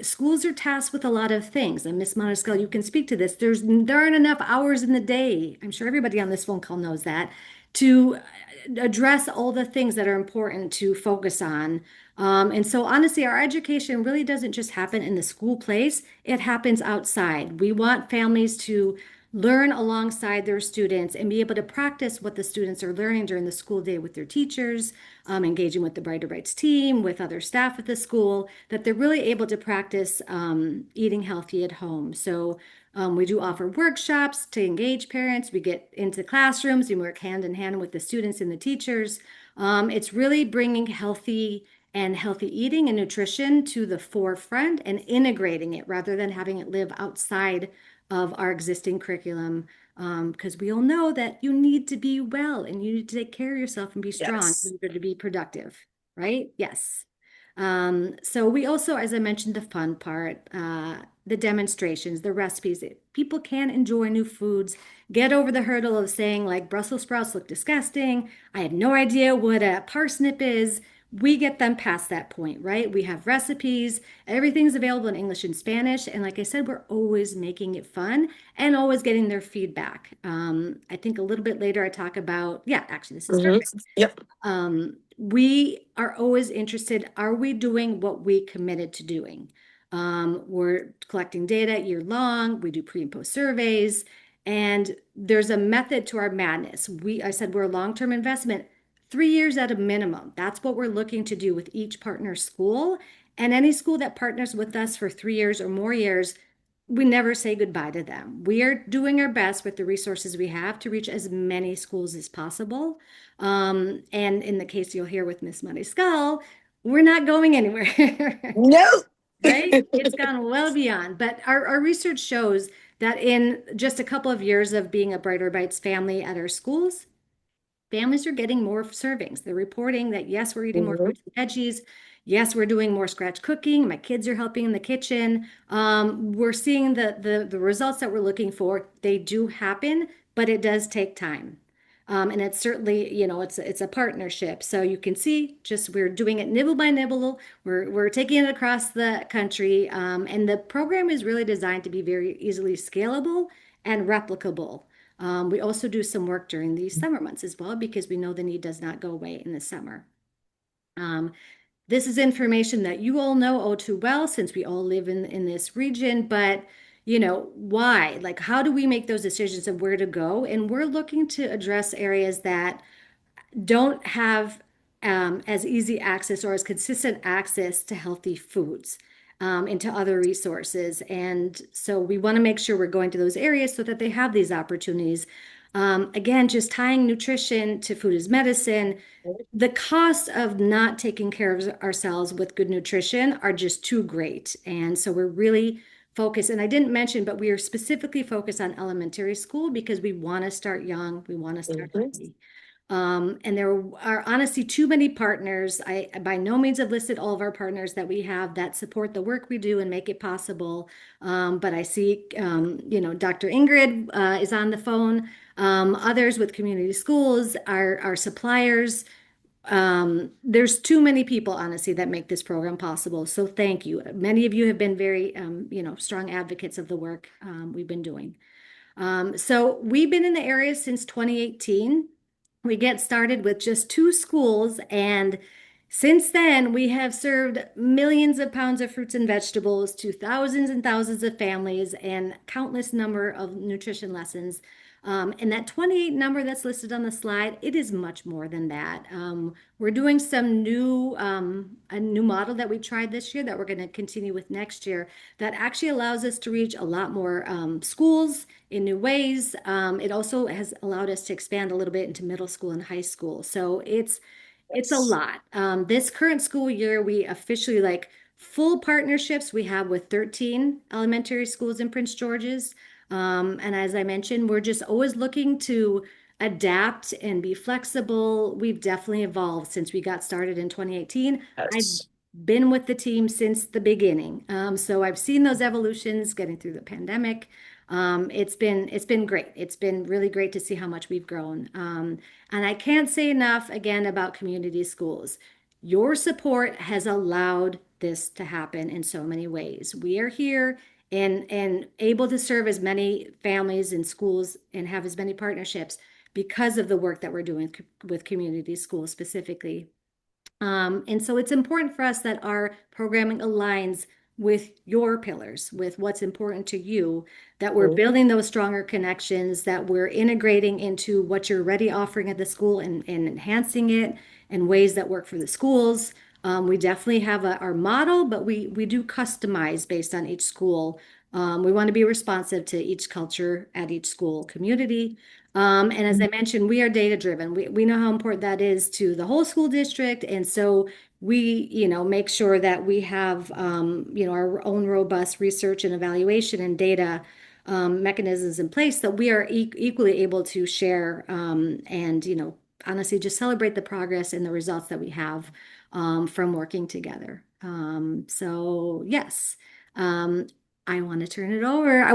schools are tasked with a lot of things. And Ms. Maniscal, you can speak to this. There aren't enough hours in the day. I'm sure everybody on this phone call knows that, to address all the things that are important to focus on. And so honestly, our education really doesn't just happen in the school place, it happens outside. We want families to learn alongside their students and be able to practice what the students are learning during the school day with their teachers, engaging with the Brighter Bites team, with other staff at the school, that they're really able to practice eating healthy at home. So we do offer workshops to engage parents. We get into classrooms, we work hand in hand with the students and the teachers. It's really bringing healthy eating and nutrition to the forefront and integrating it rather than having it live outside of our existing curriculum, because we all know that you need to be well and you need to take care of yourself and be strong in order to be productive, right? Yes. So we also, as I mentioned, the fun part, the demonstrations, the recipes. People can enjoy new foods, get over the hurdle of saying like Brussels sprouts look disgusting. I have no idea what a parsnip is. We get them past that point, right? We have recipes, everything's available in English and Spanish. And like I said, we're always making it fun and always getting their feedback. I think a little bit later I talk about, actually, this is perfect. Yep. We are always interested, are we doing what we committed to doing? We're collecting data year long, we do pre and post surveys, and there's a method to our madness. I said we're a long-term investment. 3 years at a minimum. That's what we're looking to do with each partner school. And any school that partners with us for 3 years or more years, we never say goodbye to them. We are doing our best with the resources we have to reach as many schools as possible. And in the case you'll hear with Miss Mariscal, we're not going anywhere. No. Right? It's gone well beyond. But our research shows that in just a couple of years of being a Brighter Bites family at our schools, families are getting more servings. They're reporting that, yes, we're eating more fruits and veggies. Yes, we're doing more scratch cooking. My kids are helping in the kitchen. We're seeing the results that we're looking for. They do happen, but it does take time. And it's certainly, it's a partnership. So you can see just we're doing it nibble by nibble. We're taking it across the country. And the program is really designed to be very easily scalable and replicable. We also do some work during the summer months as well, because we know the need does not go away in the summer. This is information that you all know all too well, since we all live in this region, but why? Like, how do we make those decisions of where to go? And we're looking to address areas that don't have as easy access or as consistent access to healthy foods. Into other resources. And so we want to make sure we're going to those areas so that they have these opportunities. Again, just tying nutrition to food as medicine, the cost of not taking care of ourselves with good nutrition are just too great. And so we're really focused, and I didn't mention, but we are specifically focused on elementary school because we want to start young, we want to start early. And there are honestly too many partners. I by no means have listed all of our partners that we have that support the work we do and make it possible. But I see, Dr. Ingrid is on the phone. Others with community schools, our suppliers. There's too many people, honestly, that make this program possible. So thank you. Many of you have been very, strong advocates of the work we've been doing. So we've been in the area since 2018. We get started with just 2 schools, and Since then, we have served millions of pounds of fruits and vegetables to thousands and thousands of families and countless number of nutrition lessons. And that 28 number that's listed on the slide, it is much more than that. We're doing some a new model that we tried this year that we're going to continue with next year that actually allows us to reach a lot more schools in new ways. It also has allowed us to expand a little bit into middle school and high school. So it's a lot. This current school year, we officially full partnerships we have with 13 elementary schools in Prince George's. And as I mentioned, we're just always looking to adapt and be flexible. We've definitely evolved since we got started in 2018. Yes. I've been with the team since the beginning. So I've seen those evolutions getting through the pandemic. It's been great. It's been really great to see how much we've grown. And I can't say enough again about community schools. Your support has allowed this to happen in so many ways. We are here and able to serve as many families and schools and have as many partnerships because of the work that we're doing with community schools specifically. And so it's important for us that our programming aligns with your pillars, with what's important to you, that we're building those stronger connections, that we're integrating into what you're already offering at the school and enhancing it in ways that work for the schools. We definitely have our model, but we do customize based on each school. We want to be responsive to each culture at each school community. And as I mentioned, we are data driven. We know how important that is to the whole school district. And so we, make sure that we have, our own robust research and evaluation and data mechanisms in place that we are equally able to share and, honestly, just celebrate the progress and the results that we have from working together. So yes. I want to turn it over. I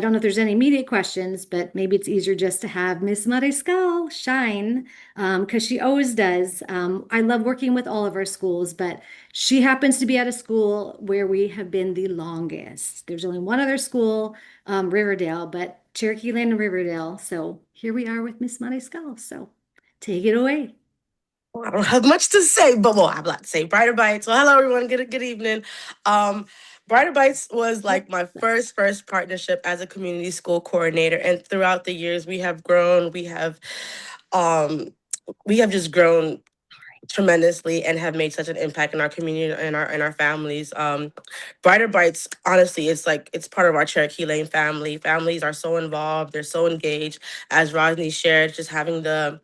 don't know if there's any immediate questions, but maybe it's easier just to have Miss Mariscal shine because she always does. I love working with all of our schools, but she happens to be at a school where we have been the longest. There's only one other school, Riverdale, but Cherokee Lane and Riverdale. So here we are with Miss Mariscal. So take it away. I don't have much to say, but I have a lot to say. Brighter Bites. Well, hello everyone. Good evening. Brighter Bites was like my first partnership as a community school coordinator, and throughout the years we have grown. We have just grown tremendously and have made such an impact in our community and our families. Brighter Bites, honestly, it's part of our Cherokee Lane family. Families are so involved. They're so engaged. As Rodney shared, just having the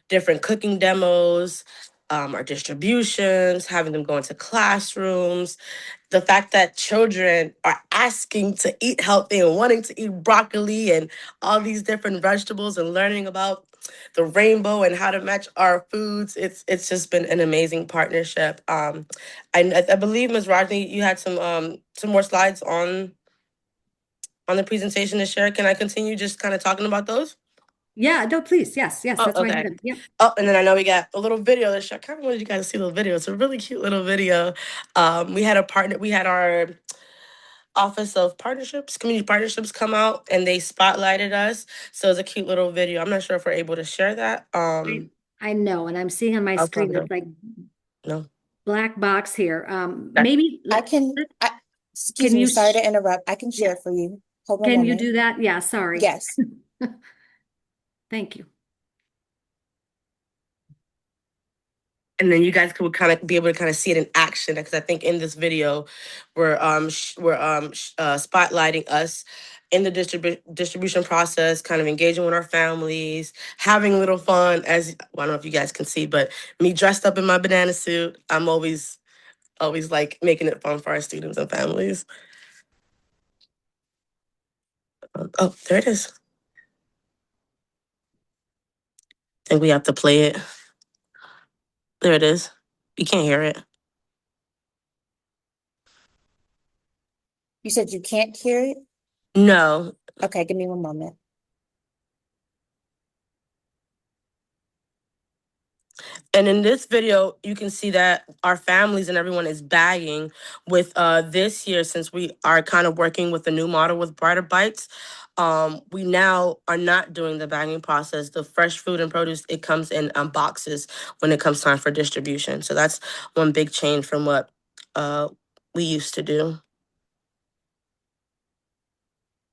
different cooking demos, our distributions, having them go into classrooms, the fact that children are asking to eat healthy and wanting to eat broccoli and all these different vegetables and learning about the rainbow and how to match our foods. It's just been an amazing partnership. I believe, Ms. Rodney, you had some more slides on the presentation to share. Can I continue just kind of talking about those? Yeah, no, please. Yes, Oh, that's why I okay. had them. Yep. Oh, and then I know we got a little video to show. I kind of wanted you guys to see the little video. It's a really cute little video. We had our Office of Partnerships, Community Partnerships come out and they spotlighted us. So it's a cute little video. I'm not sure if we're able to share that. I know, and I'm seeing on my screen no. it's like No. black box here. Maybe Excuse me, sorry to interrupt. I can share for you. Hold on. Can you do that? Yeah, sorry. Yes. Thank you. And then you guys could kind of be able to kind of see it in action, because I think in this video we're spotlighting us in the distribution process, kind of engaging with our families, having a little fun. As I don't know if you guys can see, but me dressed up in my banana suit, I'm always like making it fun for our students and families. Oh, there it is. I think we have to play it. There it is. You can't hear it. You said you can't hear it? No. Okay, give me one moment. And in this video, you can see that our families and everyone is bagging with this year, since we are kind of working with the new model with Brighter Bites. We now are not doing the bagging process. The fresh food and produce, it comes in boxes when it comes time for distribution. So that's one big change from what we used to do.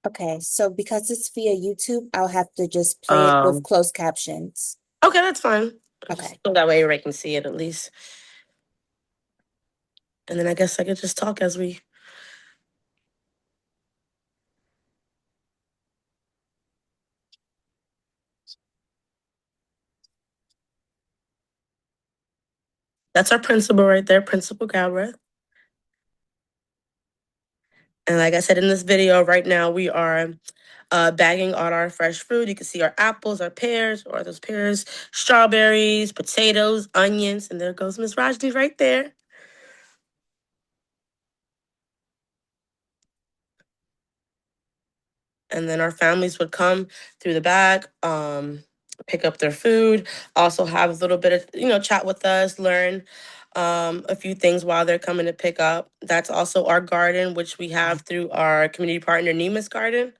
Okay, so because it's via YouTube, I'll have to just play it with closed captions. Okay, that's fine. Okay. So that way everybody can see it at least. And then I guess I could just talk as we... That's our principal right there, Principal Galbraith. And like I said in this video, right now we are bagging all our fresh fruit. You can see our apples, our pears, or those pears, strawberries, potatoes, onions, and there goes Miss Rajni right there. And then our families would come through the bag, pick up their food, also have a little bit of, chat with us, learn a few things while they're coming to pick up. That's also our garden, which we have through our community partner, Nemus Garden.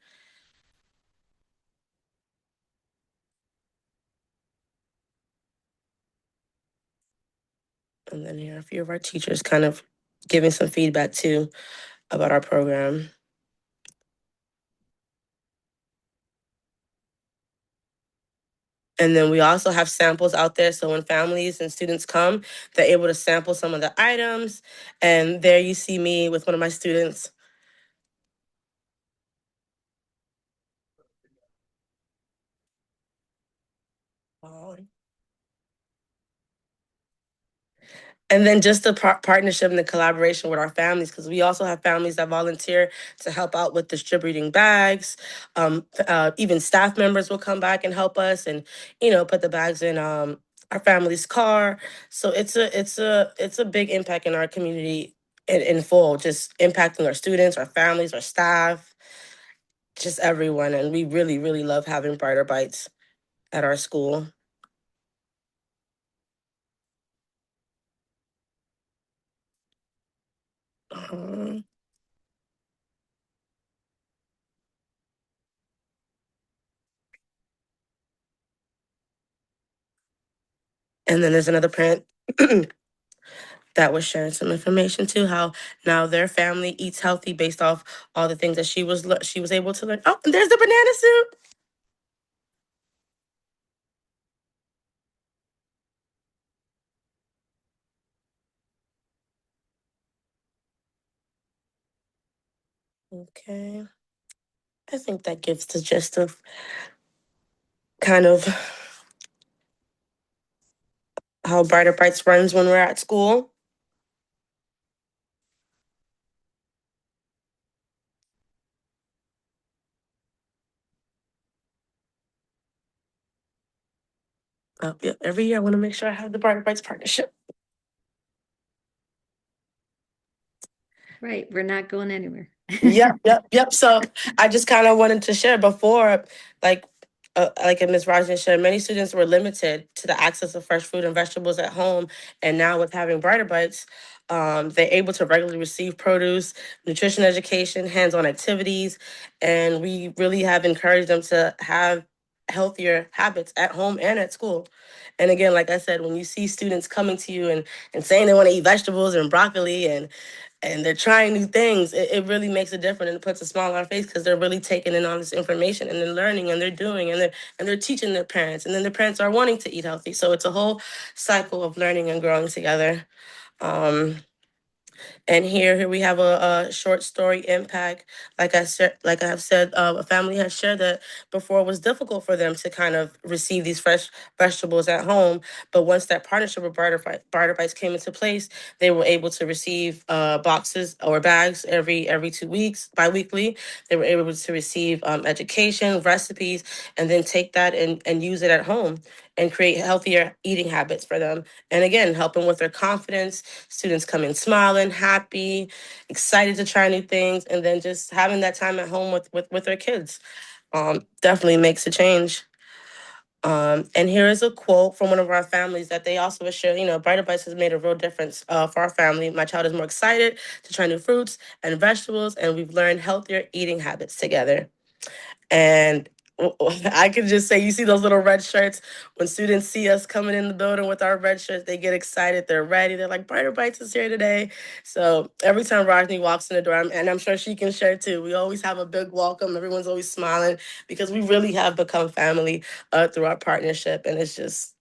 And then here are a few of our teachers kind of giving some feedback too about our program. And then we also have samples out there. So when families and students come, they're able to sample some of the items. And there you see me with one of my students. And then just the partnership and the collaboration with our families, because we also have families that volunteer to help out with distributing bags. Even staff members will come back and help us, and put the bags in our family's car. So it's a big impact in our community in full, just impacting our students, our families, our staff, just everyone. And we really, really love having Brighter Bites at our school. And then there's another parent that was sharing some information too, how now their family eats healthy based off all the things that she was able to learn. Oh, and there's the banana suit. Okay. I think that gives the gist of kind of how Brighter Bites runs when we're at school. Yeah, every year I want to make sure I have the Brighter Bites partnership. Right, we're not going anywhere. Yep. So I just kind of wanted to share before, like Ms. Rajan shared, many students were limited to the access of fresh fruit and vegetables at home. And now with having Brighter Bites, they're able to regularly receive produce, nutrition education, hands-on activities. And we really have encouraged them to have healthier habits at home and at school. And again, like I said, when you see students coming to you and saying they want to eat vegetables and broccoli and they're trying new things, it really makes a difference, and it puts a smile on our face because they're really taking in all this information and they're learning and they're doing and they're teaching their parents, and then their parents are wanting to eat healthy. So it's a whole cycle of learning and growing together. And here we have a short story impact. Like I have said, a family has shared that before it was difficult for them to kind of receive these fresh vegetables at home. But once that partnership with Brighter Bites came into place, they were able to receive boxes or bags every 2 weeks, bi-weekly. They were able to receive education, recipes, and then take that and use it at home and create healthier eating habits for them. And again, helping with their confidence. Students come in smiling, happy, excited to try new things, and then just having that time at home with their kids definitely makes a change. And here is a quote from one of our families that they also share. Brighter Bites has made a real difference for our family. My child is more excited to try new fruits and vegetables, and we've learned healthier eating habits together. And I can just say, you see those little red shirts. When students see us coming in the building with our red shirts, they get excited. They're ready. They're like, Brighter Bites is here today. So every time Rajni walks in the door, and I'm sure she can share too, we always have a big welcome. Everyone's always smiling because we really have become family through our partnership. And it's just,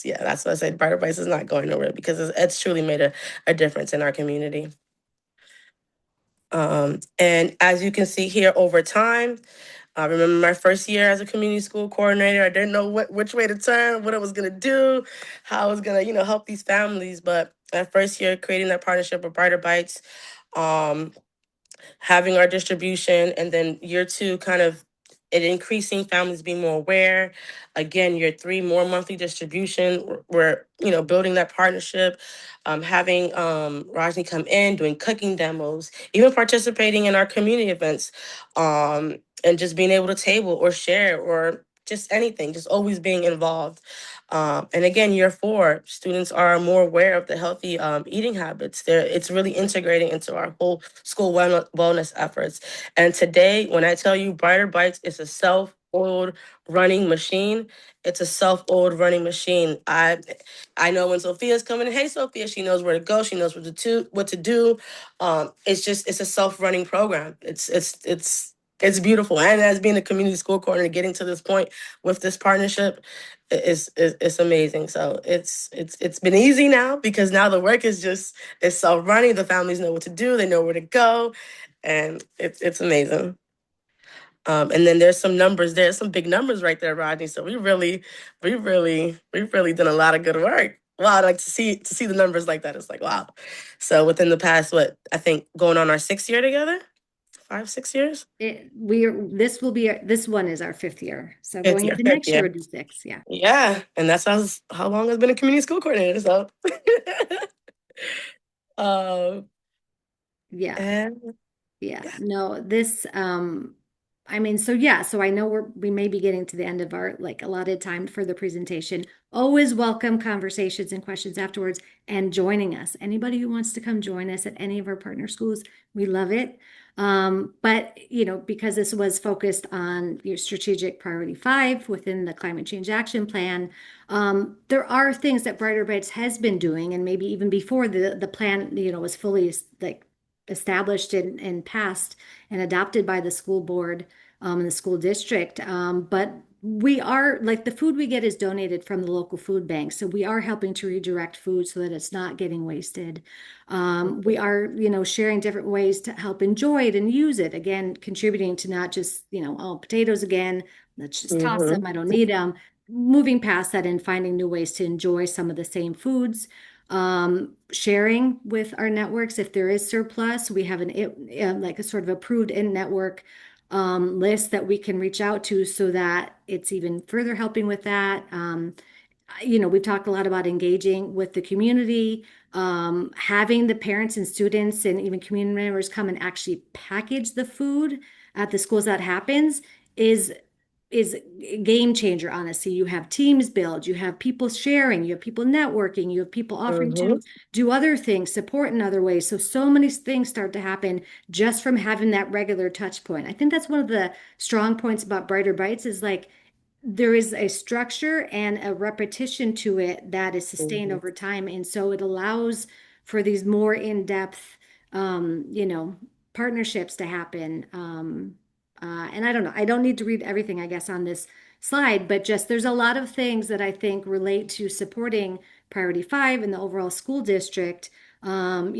yeah, that's what I said. Brighter Bites is not going nowhere because it's truly made a difference in our community. And as you can see here over time, I remember my first year as a community school coordinator. I didn't know which way to turn, what I was going to do, how I was going to, help these families. But that first year, creating that partnership with Brighter Bites, having our distribution, and then year 2, kind of it increasing, families being more aware. Again, year 3, more monthly distribution. We're building that partnership, having Rajni come in, doing cooking demos, even participating in our community events, and just being able to table or share or just anything, just always being involved. And again, year 4, students are more aware of the healthy eating habits. It's really integrating into our whole school wellness efforts. And today, when I tell you Brighter Bites is a self-oiled running machine, it's a self-oiled running machine. I know when Sophia's coming in, hey Sophia, she knows where to go, she knows what to do. It's a self-running program. It's beautiful. And as being a community school coordinator, getting to this point with this partnership is amazing. So it's been easy now because now the work is self-running. The families know what to do, they know where to go, and it's amazing. And then there's some numbers, there's some big numbers right there, Rodney. So we really done a lot of good work. Wow, I'd like to see the numbers like that. It's like, wow. So within the past, I think going on our 6th year together, 5-6 years. This one is our 5th year. So 5th going year, into 5th next year year. would be 6. Yeah. Yeah, and that's how long I've been a community school coordinator. So, yeah. No, this, so I know we may be getting to the end of our allotted time for the presentation. Always welcome conversations and questions afterwards and joining us. Anybody who wants to come join us at any of our partner schools, we love it. But because this was focused on your strategic priority 5 within the climate change action plan, there are things that Brighter Bites has been doing, and maybe even before the plan, was fully established and passed and adopted by the school board and the school district. But we are the food we get is donated from the local food bank. So we are helping to redirect food so that it's not getting wasted. We are, sharing different ways to help enjoy it and use it. Again, contributing to not just, potatoes again, let's just toss them, I don't need them. Moving past that and finding new ways to enjoy some of the same foods. Sharing with our networks if there is surplus. We have a sort of approved in-network list that we can reach out to so that it's even further helping with that. We've talked a lot about engaging with the community, having the parents and students and even community members come and actually package the food at the schools. That happens is a game changer, honestly. You have teams build, you have people sharing, you have people networking, you have people offering to do other things, support in other ways. So many things start to happen just from having that regular touch point. I think that's one of the strong points about Brighter Bites is there is a structure and a repetition to it that is sustained over time. And so it allows for these more in-depth, partnerships to happen. And I don't know, I don't need to read everything, I guess, on this slide, but just there's a lot of things that I think relate to supporting Priority 5 and the overall school district. And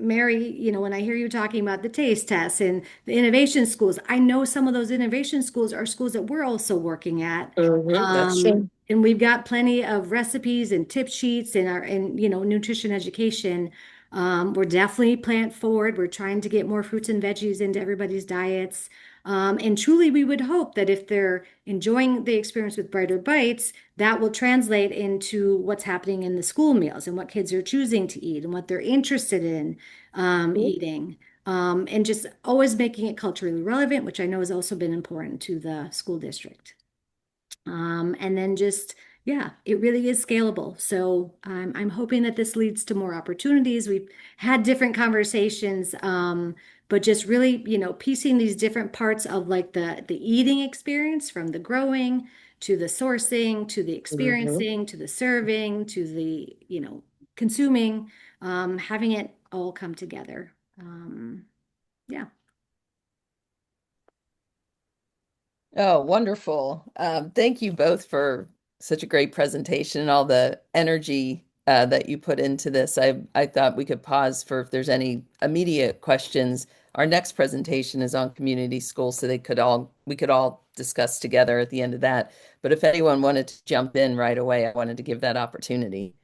Mary, when I hear you talking about the taste tests and the innovation schools, I know some of those innovation schools are schools that we're also working at. That's true. And we've got plenty of recipes and tip sheets and nutrition education. We're definitely plant forward. We're trying to get more fruits and veggies into everybody's diets. And truly, we would hope that if they're enjoying the experience with Brighter Bites, that will translate into what's happening in the school meals and what kids are choosing to eat and what they're interested in eating. And just always making it culturally relevant, which I know has also been important to the school district. And then just, yeah, it really is scalable. So I'm hoping that this leads to more opportunities. We've had different conversations, but just really, piecing these different parts of like the eating experience, from the growing to the sourcing to the experiencing to the serving to the, consuming, having it all come together. Yeah. Oh, wonderful. Thank you both for such a great presentation and all the energy that you put into this. I thought we could pause for if there's any immediate questions. Our next presentation is on community schools, so we could all discuss together at the end of that. But if anyone wanted to jump in right away, I wanted to give that opportunity.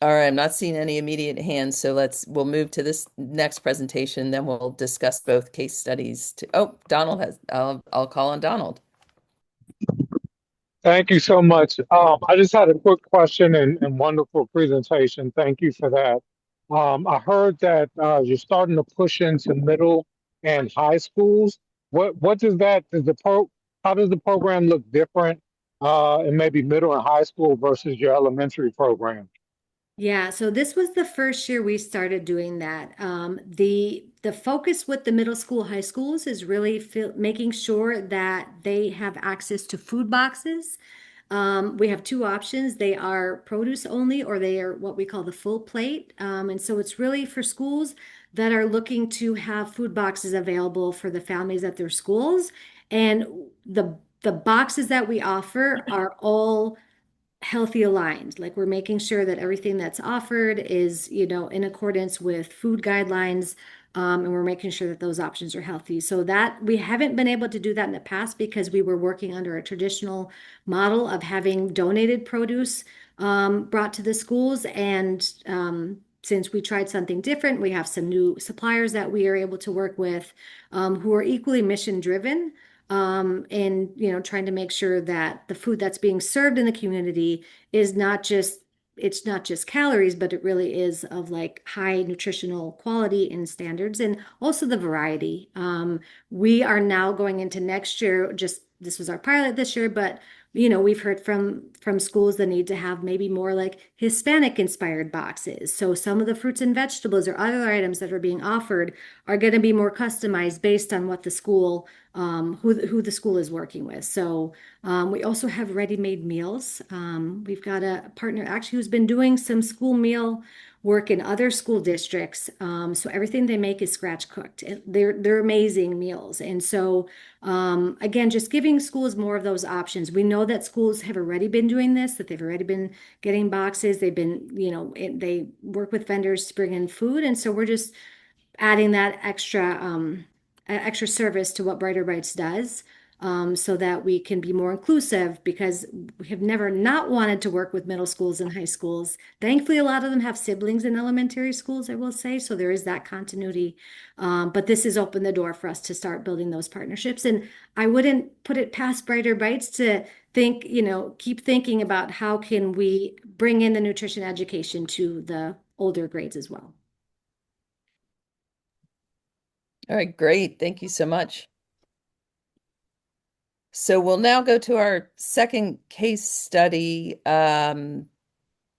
All right, I'm not seeing any immediate hands, so we'll move to this next presentation, then we'll discuss both case studies. Donald I'll call on Donald. Thank you so much. I just had a quick question and wonderful presentation. Thank you for that. I heard that you're starting to push into middle and high schools. What does that how does the program look different in maybe middle and high school versus your elementary program? Yeah, so this was the first year we started doing that. The focus with the middle school, high schools is really making sure that they have access to food boxes. We have two options. They are produce only, or they are what we call the full plate. And so it's really for schools that are looking to have food boxes available for the families at their schools. And the boxes that we offer are all healthy aligned. Like, we're making sure that everything that's offered is, in accordance with food guidelines. And we're making sure that those options are healthy. So that we haven't been able to do that in the past because we were working under a traditional model of having donated produce brought to the schools. And since we tried something different, we have some new suppliers that we are able to work with who are equally mission driven. And trying to make sure that the food that's being served in the community is it's not just calories, but it really is of like high nutritional quality and standards, and also the variety. We are now going into next year, this was our pilot this year, but we've heard from schools that need to have maybe more like Hispanic inspired boxes. So some of the fruits and vegetables or other items that are being offered are going to be more customized based on what the school, who the school is working with. So we also have ready-made meals. We've got a partner actually who's been doing some school meal work in other school districts. So everything they make is scratch cooked. They're amazing meals. And so again, just giving schools more of those options. We know that schools have already been doing this, that they've already been getting boxes. They've been, they work with vendors to bring in food. And so we're just adding that extra service to what Brighter Bites does. So that we can be more inclusive, because we have never not wanted to work with middle schools and high schools. Thankfully, a lot of them have siblings in elementary schools, I will say, so there is that continuity. But this has opened the door for us to start building those partnerships. And I wouldn't put it past Brighter Bites to think, keep thinking about how can we bring in the nutrition education to the older grades as well. All right, great. Thank you so much. So we'll now go to our second case study. Let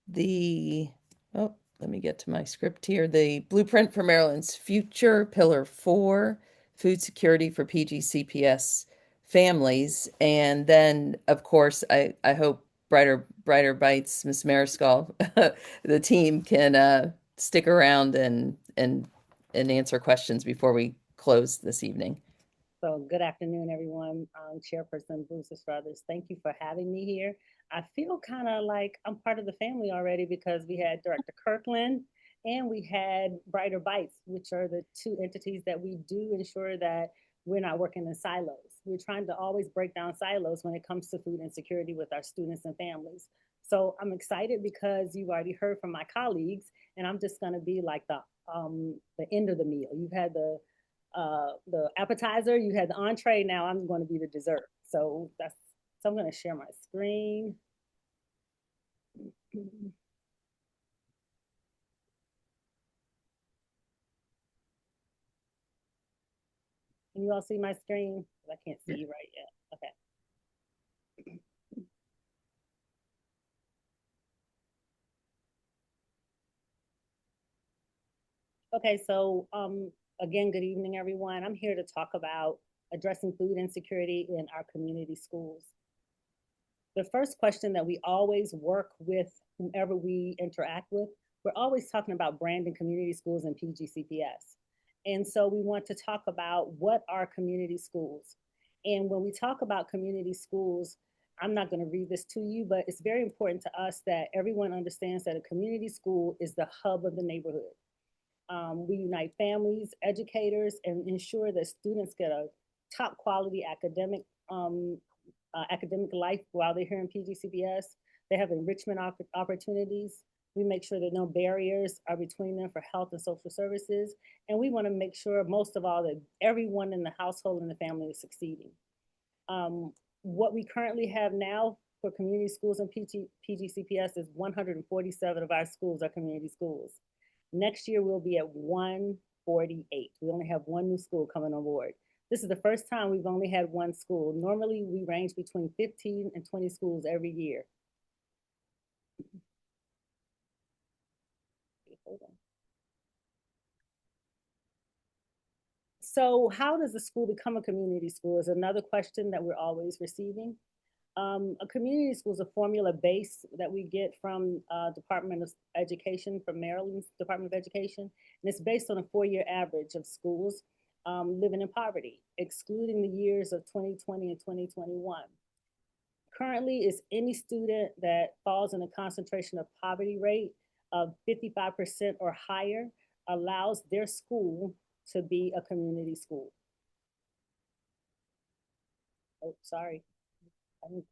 me get to my script here. The Blueprint for Maryland's Future, Pillar 4, Food Security for PGCPS Families. And then, of course, I hope Brighter Bites, Ms. Mariscal, the team can stick around and answer questions before we close this evening. So good afternoon, everyone. Chairperson Bruce Struthers, thank you for having me here. I feel kind of like I'm part of the family already, because we had Director Kirkland and we had Brighter Bites, which are the two entities that we do ensure that we're not working in silos. We're trying to always break down silos when it comes to food insecurity with our students and families. So I'm excited because you've already heard from my colleagues, and I'm just going to be like the end of the meal. You've had the appetizer, you had the entree, now I'm going to be the dessert. So I'm going to share my screen. Can you all see my screen? I can't see you right yet. Okay. Okay, so again, good evening, everyone. I'm here to talk about addressing food insecurity in our community schools. The first question that we always work with whomever we interact with, we're always talking about branding community schools and PGCPS. And so we want to talk about what are community schools. And when we talk about community schools, I'm not going to read this to you, but it's very important to us that everyone understands that a community school is the hub of the neighborhood. We unite families, educators, and ensure that students get a top quality academic life while they're here in PGCPS. They have enrichment opportunities. We make sure that no barriers are between them for health and social services. And we want to make sure, most of all, that everyone in the household and the family is succeeding. What we currently have now for community schools and PGCPS is 147 of our schools are community schools. Next year, we'll be at 148. We only have one new school coming on board. This is the first time we've only had one school. Normally, we range between 15 and 20 schools every year. Hold on. So how does a school become a community school is another question that we're always receiving. A community school is a formula base that we get from Department of Education, from Maryland's Department of Education. And it's based on a 4-year average of schools living in poverty, excluding the years of 2020 and 2021. Currently, is any student that falls in a concentration of poverty rate of 55% or higher allows their school to be a community school. Oh, sorry. I'm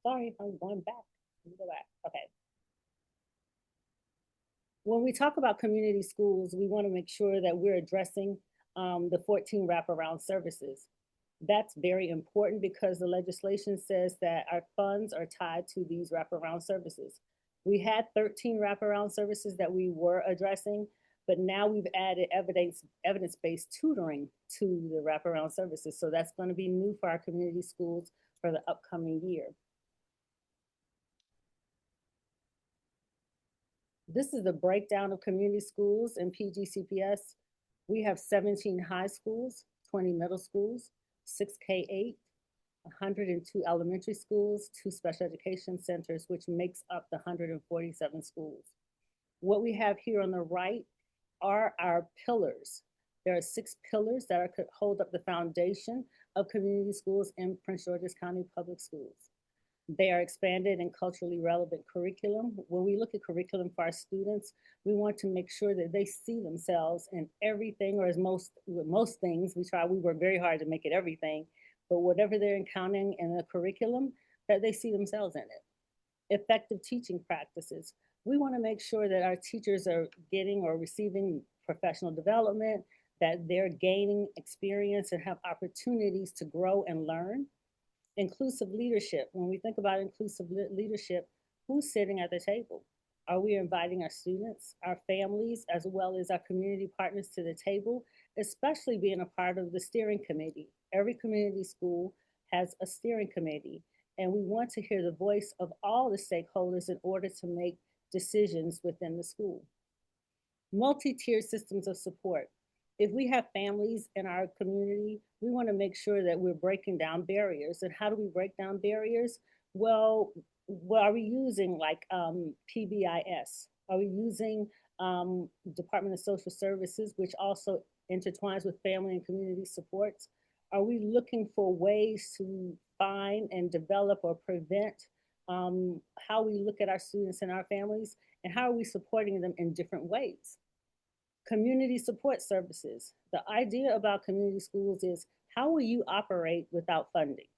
going back. Let me go back. Okay. When we talk about community schools, we want to make sure that we're addressing the 14 wraparound services. That's very important because the legislation says that our funds are tied to these wraparound services. We had 13 wraparound services that we were addressing, but now we've added evidence-based tutoring to the wraparound services. So that's going to be new for our community schools for the upcoming year. This is the breakdown of community schools in PGCPS. We have 17 high schools, 20 middle schools, 6 K-8, 102 elementary schools, 2 special education centers, which makes up the 147 schools. What we have here on the right are our pillars. There are 6 pillars that hold up the foundation of community schools in Prince George's County Public Schools. They are expanded and culturally relevant curriculum. When we look at curriculum for our students, we want to make sure that they see themselves in everything, or as with most things, we work very hard to make it everything, but whatever they're encountering in the curriculum, that they see themselves in it. Effective teaching practices. We want to make sure that our teachers are getting or receiving professional development, that they're gaining experience and have opportunities to grow and learn. Inclusive leadership. When we think about inclusive leadership, who's sitting at the table? Are we inviting our students, our families, as well as our community partners to the table, especially being a part of the steering committee? Every community school has a steering committee, and we want to hear the voice of all the stakeholders in order to make decisions within the school. Multi-tiered systems of support. If we have families in our community, we want to make sure that we're breaking down barriers. And how do we break down barriers? Well, what are we using, like PBIS? Are we using Department of Social Services, which also intertwines with family and community supports? Are we looking for ways to find and develop or prevent how we look at our students and our families? And how are we supporting them in different ways? Community support services. The idea about community schools is, how will you operate without funding?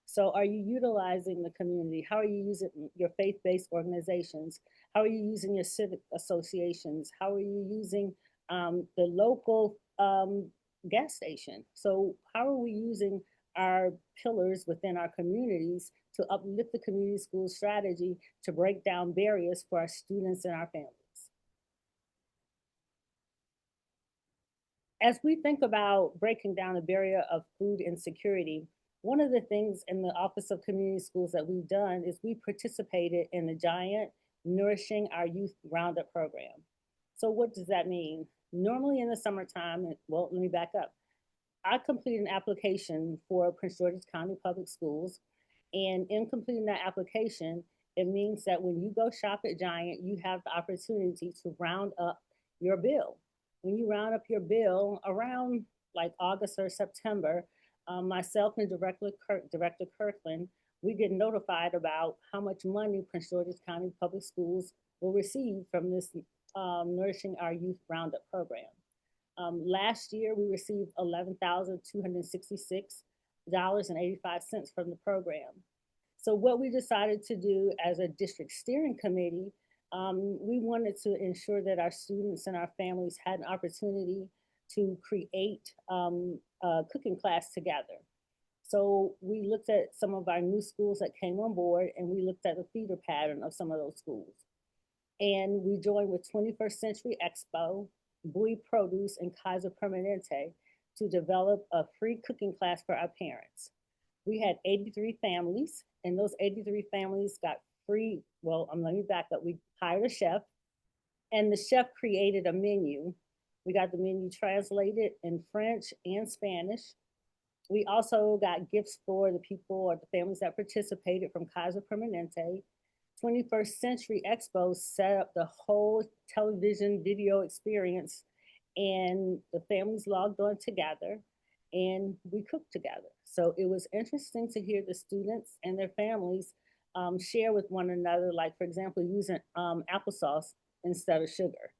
So are you utilizing the community? How are you using your faith-based organizations? How are you using your civic associations? How are you using the local gas station? So how are we using our pillars within our communities to uplift the community school strategy to break down barriers for our students and our families? as we think about breaking down the barrier of food insecurity, one of the things in the Office of Community Schools that we've done is we participated in the Giant Nourishing Our Youth Roundup program. So what does that mean? Normally in the summertime, well, let me back up. I completed an application for Prince George's County Public Schools, and in completing that application, it means that when you go shop at Giant, you have the opportunity to round up your bill. When you round up your bill around like August or September, myself and Director Kirkland, we get notified about how much money Prince George's County Public Schools will receive from this Nourishing Our Youth Roundup program. Last year, we received $11,266.85 from the program. So what we decided to do as a district steering committee, we wanted to ensure that our students and our families had an opportunity to create a cooking class together. So we looked at some of our new schools that came on board, and we looked at the feeder pattern of some of those schools. And we joined with 21st Century Expo, Bowie Produce, and Kaiser Permanente to develop a free cooking class for our parents. We had 83 families, and those 83 families got free, well, let me back up. We hired a chef, and the chef created a menu. We got the menu translated in French and Spanish. We also got gifts for the people or the families that participated from Kaiser Permanente. 21st Century Expo set up the whole television video experience, and the families logged on together and we cooked together. So it was interesting to hear the students and their families share with one another, like for example, using applesauce instead of sugar.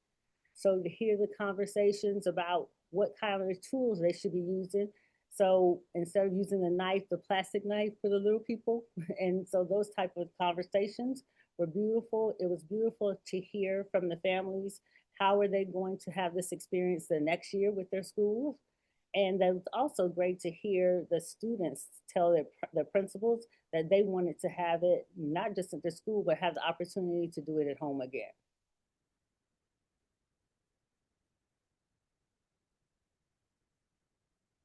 So to hear the conversations about what kind of tools they should be using. So instead of using the knife, the plastic knife for the little people. And so those type of conversations were beautiful. It was beautiful to hear from the families, how are they going to have this experience the next year with their schools? And that was also great to hear the students tell their principals that they wanted to have it, not just at their school, but have the opportunity to do it at home again.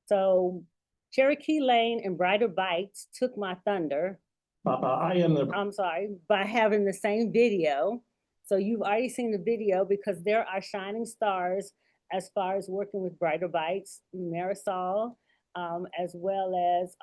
So Cherokee Lane and Brighter Bites took my thunder. I'm sorry, by having the same video. So you've already seen the video because there are shining stars as far as working with Brighter Bites, Marisol, as well as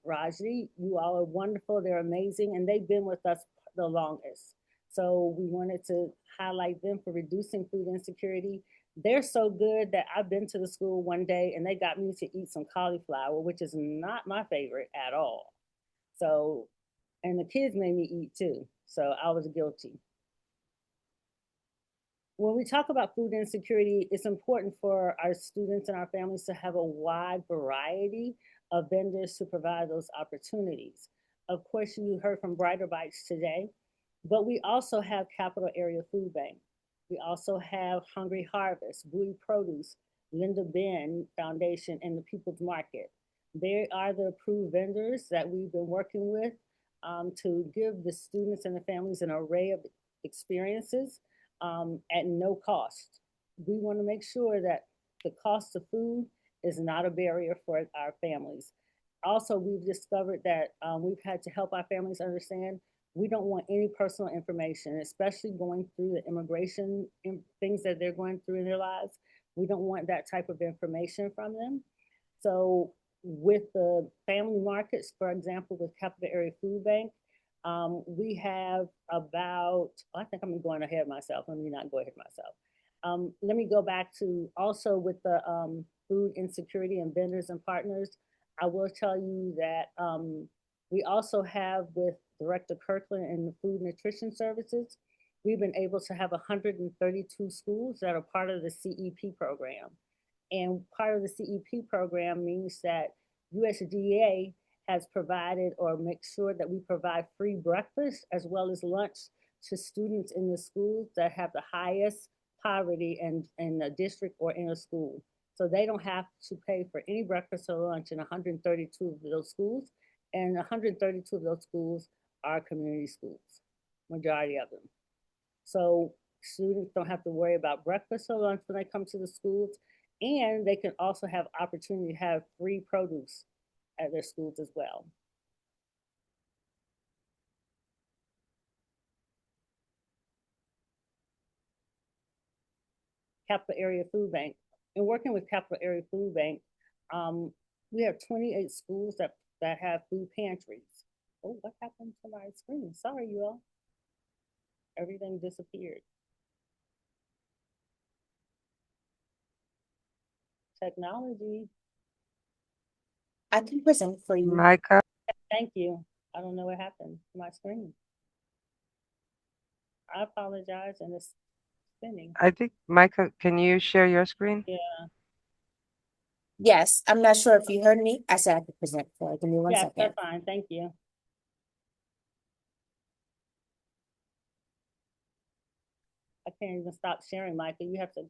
Raji. You all are wonderful, they're amazing, and they've been with us the longest. So we wanted to highlight them for reducing food insecurity. They're so good that I've been to the school one day and they got me to eat some cauliflower, which is not my favorite at all. So, and the kids made me eat too. So I was guilty. When we talk about food insecurity, it's important for our students and our families to have a wide variety of vendors to provide those opportunities. Of course, you heard from Brighter Bites today, but we also have Capital Area Food Bank. We also have Hungry Harvest, Bowie Produce, Linda Benn Foundation, and the People's Market. They are the approved vendors that we've been working with to give the students and the families an array of experiences at no cost. We want to make sure that the cost of food is not a barrier for our families. Also, we've discovered that we've had to help our families understand we don't want any personal information, especially going through the immigration things that they're going through in their lives. We don't want that type of information from them. So with the family markets, for example, with Capital Area Food Bank, we have about, I think I'm going ahead of myself. Let me not go ahead of myself. Let me go back to also with the food insecurity and vendors and partners. I will tell you that we also have with Director Kirkland and the Food Nutrition Services, we've been able to have 132 schools that are part of the CEP program. And part of the CEP program means that USDA has provided or make sure that we provide free breakfast as well as lunch to students in the schools that have the highest poverty in a district or in a school. So they don't have to pay for any breakfast or lunch in 132 of those schools. And 132 of those schools are community schools, majority of them. So students don't have to worry about breakfast or lunch when they come to the schools. And they can also have opportunity to have free produce at their schools as well. Capital Area Food Bank. In working with Capital Area Food Bank, we have 28 schools that have food pantries. Oh, what happened to my screen? Sorry, you all. Everything disappeared. Technology. I can present for you. Micah, Thank you. I don't know what happened to my screen. I apologize, and it's spinning. I think, Micah, can you share your screen? Yeah. Yes, I'm not sure if you heard me. I said I could present for you. Give me one Yes, second. that's fine. Thank you. I can't even stop sharing, Micah. You have to, it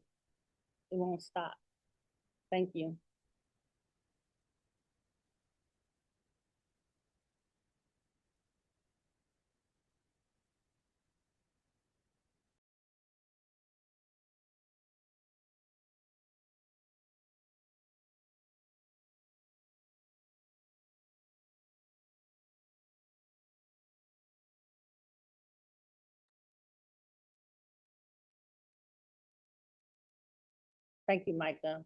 won't stop. Thank you. Thank you, Micah.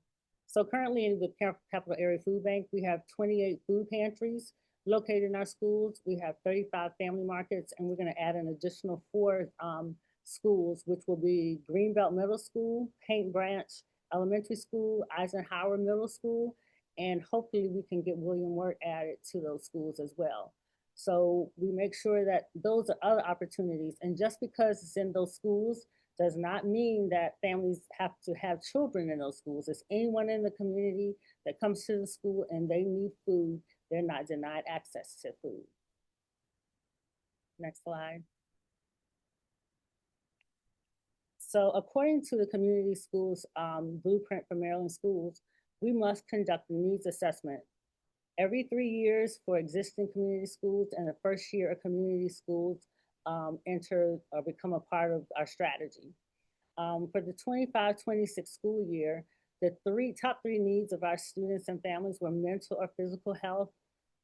So currently with Capital Area Food Bank, we have 28 food pantries located in our schools. We have 35 family markets, and we're going to add an additional 4 schools, which will be Greenbelt Middle School, Paint Branch Elementary School, Eisenhower Middle School, and hopefully we can get William Wirt added to those schools as well. So we make sure that those are other opportunities. And just because it's in those schools does not mean that families have to have children in those schools. It's anyone in the community that comes to the school and they need food, they're not denied access to food. Next slide. So according to the Community Schools Blueprint for Maryland Schools, we must conduct a needs assessment every 3 years for existing community schools, and the first year of community schools enter or become a part of our strategy. For the 25-26 school year, the top three needs of our students and families were mental or physical health,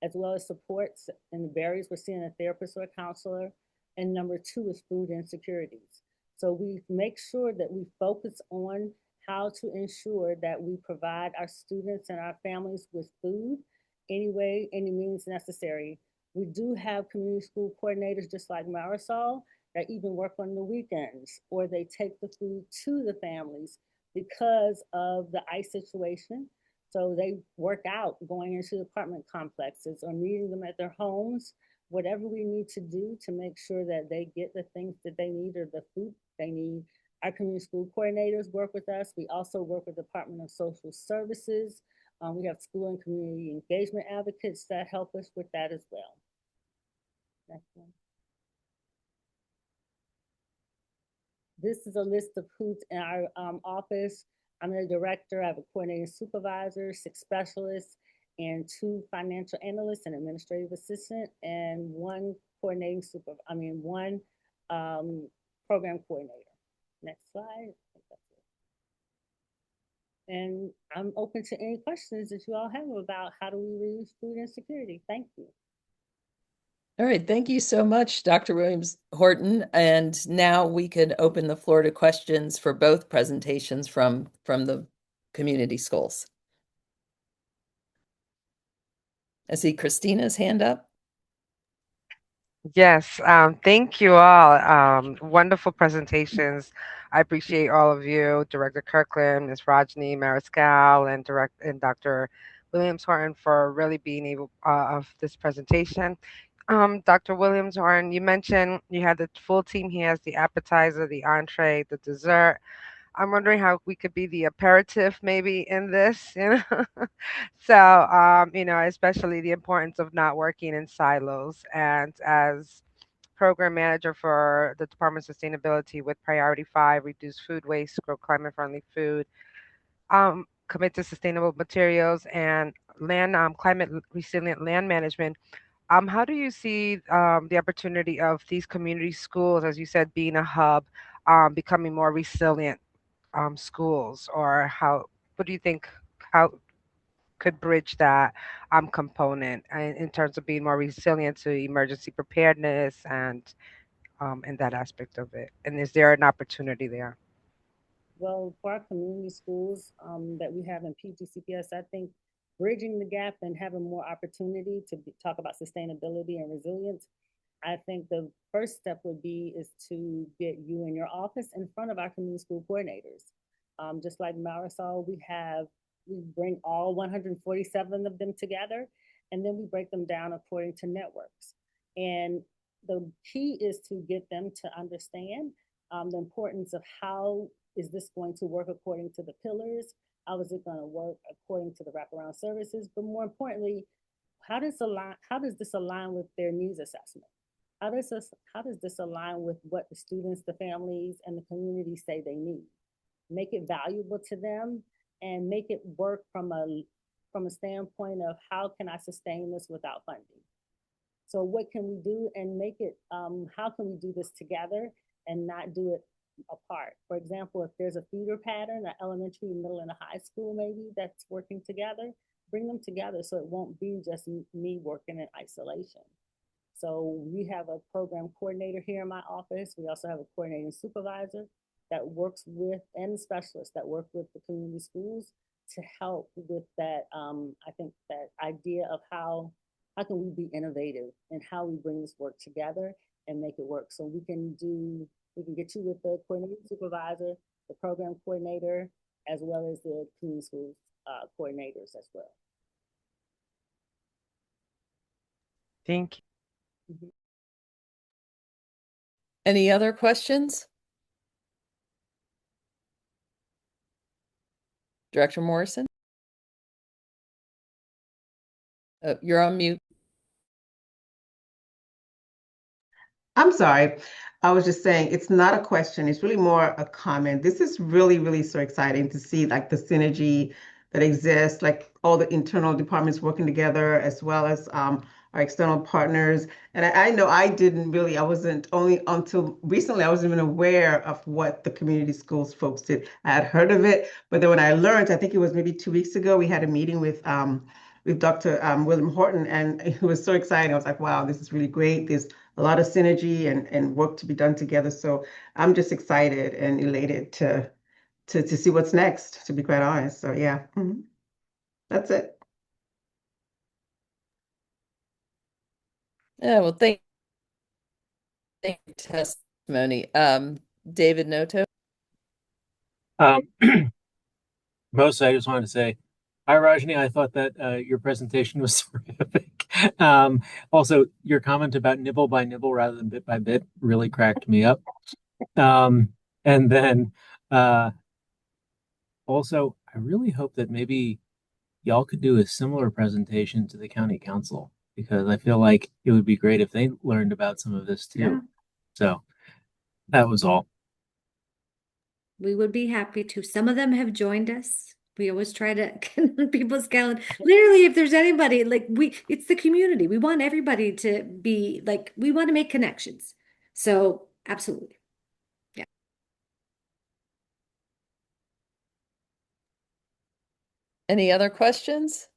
as well as supports and the barriers we're seeing a therapist or a counselor. And number 2 is food insecurities. So we make sure that we focus on how to ensure that we provide our students and our families with food any way, any means necessary. We do have community school coordinators, just like Marisol, that even work on the weekends, or they take the food to the families because of the ICE situation. So they work out going into apartment complexes or meeting them at their homes, whatever we need to do to make sure that they get the things that they need or the food they need. Our community school coordinators work with us. We also work with the Department of Social Services. We have school and community engagement advocates that help us with that as well. Next one. This is a list of who's in our office. I'm the director. I have a coordinating supervisor, 6 specialists, and 2 financial analysts, and administrative assistant, and 1 coordinating one program coordinator. Next slide. And I'm open to any questions that you all have about how do we reduce food insecurity. Thank you. All right, thank you so much, Dr. Williams-Horton. And now we can open the floor to questions for both presentations from the community schools. I see Christina's hand up. Yes, thank you all. Wonderful presentations. I appreciate all of you, Director Kirkland, Ms. Rajni Mariscal, and Dr. Williams-Horton for really being able of this presentation. Dr. Williams-Horton, you mentioned you had the full team here as the appetizer, the entree, the dessert. I'm wondering how we could be the aperitif maybe in this, you know? So, you know, especially the importance of not working in silos. And as program manager for the Department of Sustainability with Priority 5, reduce food waste, grow climate friendly food, commit to sustainable materials and climate resilient land management. How do you see the opportunity of these community schools, as you said, being a hub, becoming more resilient schools, or how what do you think, how could bridge that component in terms of being more resilient to emergency preparedness and that aspect of it? And is there an opportunity there? Well, for our community schools that we have in PGCPS, I think bridging the gap and having more opportunity to talk about sustainability and resilience, I think the first step would be is to get you in your office in front of our community school coordinators. Just like Marisol, we bring all 147 of them together, and then we break them down according to networks. And the key is to get them to understand the importance of how is this going to work according to the pillars? How is it going to work according to the wraparound services? But more importantly, how does this align with their needs assessment? How does this align with what the students, the families, and the community say they need? Make it valuable to them and make it work from a standpoint of how can I sustain this without funding? So what can we do and make it, how can we do this together and not do it apart? For example, if there's a feeder pattern, an elementary, middle, and a high school maybe that's working together, bring them together so it won't be just me working in isolation. So we have a program coordinator here in my office. We also have a coordinating supervisor that works with, and specialists that work with the community schools to help with that, I think that idea of how can we be innovative and how we bring this work together and make it work. So we can get you with the coordinating supervisor, the program coordinator, as well as the community schools coordinators as well. Thank you. Any other questions? Director Morrison? You're on mute. I'm sorry. I was just saying, it's not a question. It's really more a comment. This is really, really so exciting to see like the synergy that exists, like all the internal departments working together, as well as our external partners. And I know I wasn't only until recently, I wasn't even aware of what the community schools folks did. I had heard of it, but then when I learned, I think it was maybe 2 weeks ago, we had a meeting with Dr. William Horton, and it was so exciting. I was like, wow, this is really great. There's a lot of synergy and work to be done together. So I'm just excited and elated to see what's next, to be quite honest. So yeah, that's it. Yeah, well, thank you for testimony. David Noto? Mostly, I just wanted to say, hi, Rajni. I thought that your presentation was terrific. Also, your comment about nibble by nibble rather than bit by bit really cracked me up. And then also, I really hope that maybe y'all could do a similar presentation to the county council, because I feel like it would be great if they learned about some of this too. Yeah. So that was all. We would be happy to. Some of them have joined us. We always try to get on people's calendar. Literally, if there's anybody, it's the community. We want everybody to be we want to make connections. So absolutely. Yeah. Any other questions?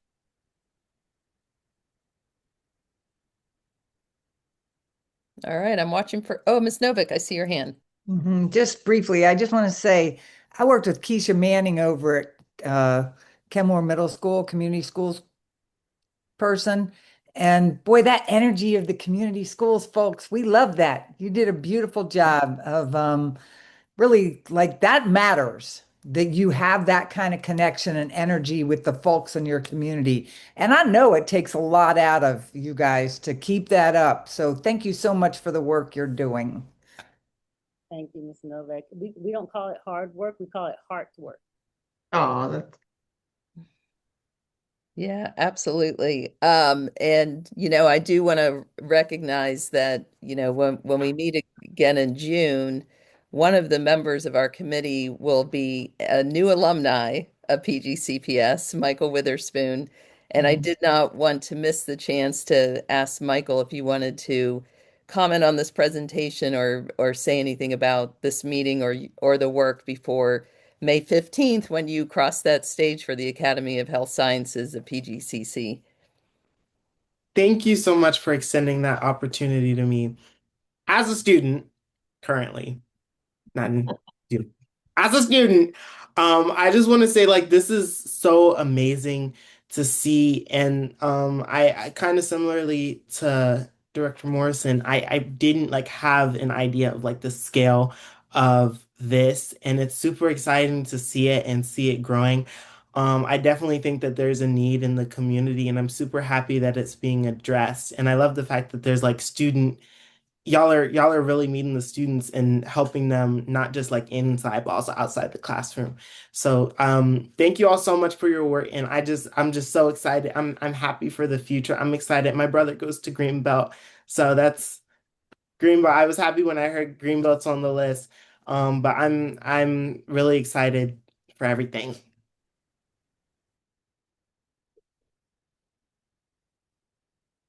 All right, I'm watching for, Ms. Novick, I see your hand. Just briefly, I just want to say, I worked with Keisha Manning over at Kenmore Middle School, community schools person. And boy, that energy of the community schools folks, we love that. You did a beautiful job of really that matters, that you have that kind of connection and energy with the folks in your community. And I know it takes a lot out of you guys to keep that up. So thank you so much for the work you're doing. Thank you, Ms. Novak. We don't call it hard work, we call it heart work. Oh, that's Yeah, absolutely. And I do want to recognize that, when we meet again in June, one of the members of our committee will be a new alumni of PGCPS, Michael Witherspoon. And I did not want to miss the chance to ask Michael if you wanted to comment on this presentation or say anything about this meeting or the work before May 15th when you cross that stage for the Academy of Health Sciences of PGCC. Thank you so much for extending that opportunity to me. As a student, currently, not in student, as a student, I just want to say like this is so amazing to see, and I kind of similarly to Director Morrison, I didn't like have an idea of like the scale of this, and it's super exciting to see it and see it growing. I definitely think that there's a need in the community, and I'm super happy that it's being addressed. And I love the fact that there's like y'all are really meeting the students and helping them not just like inside but also outside the classroom. So thank you all so much for your work, and I'm just so excited. I'm happy for the future. I'm excited. My brother goes to Greenbelt, so that's Greenbelt. I was happy when I heard Greenbelt's on the list. But I'm really excited for everything.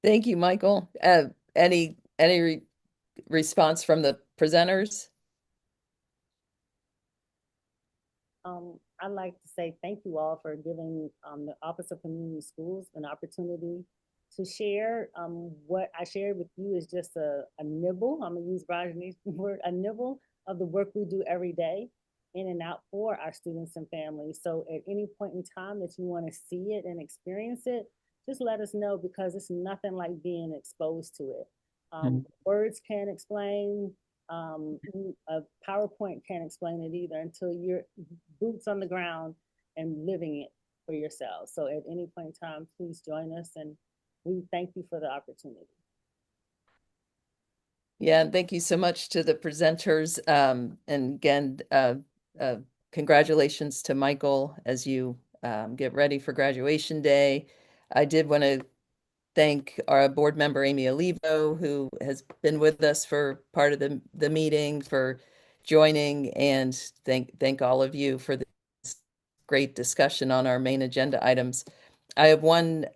Thank you, Michael. Any response from the presenters? I'd like to say thank you all for giving the Office of Community Schools an opportunity to share. What I shared with you is just a nibble. I'm gonna use Rajni's word, a nibble of the work we do every day in and out for our students and families. So at any point in time that you want to see it and experience it, just let us know, because it's nothing like being exposed to it. Words can't explain, a PowerPoint can't explain it either until you're boots on the ground and living it for yourself. So at any point in time, please join us, and we thank you for the opportunity. Yeah, and thank you so much to the presenters. And again, congratulations to Michael as you get ready for graduation day. I did want to thank our board member, Amy Olivo, who has been with us for part of the meeting, for joining, and thank all of you for this great discussion on our main agenda items. I have one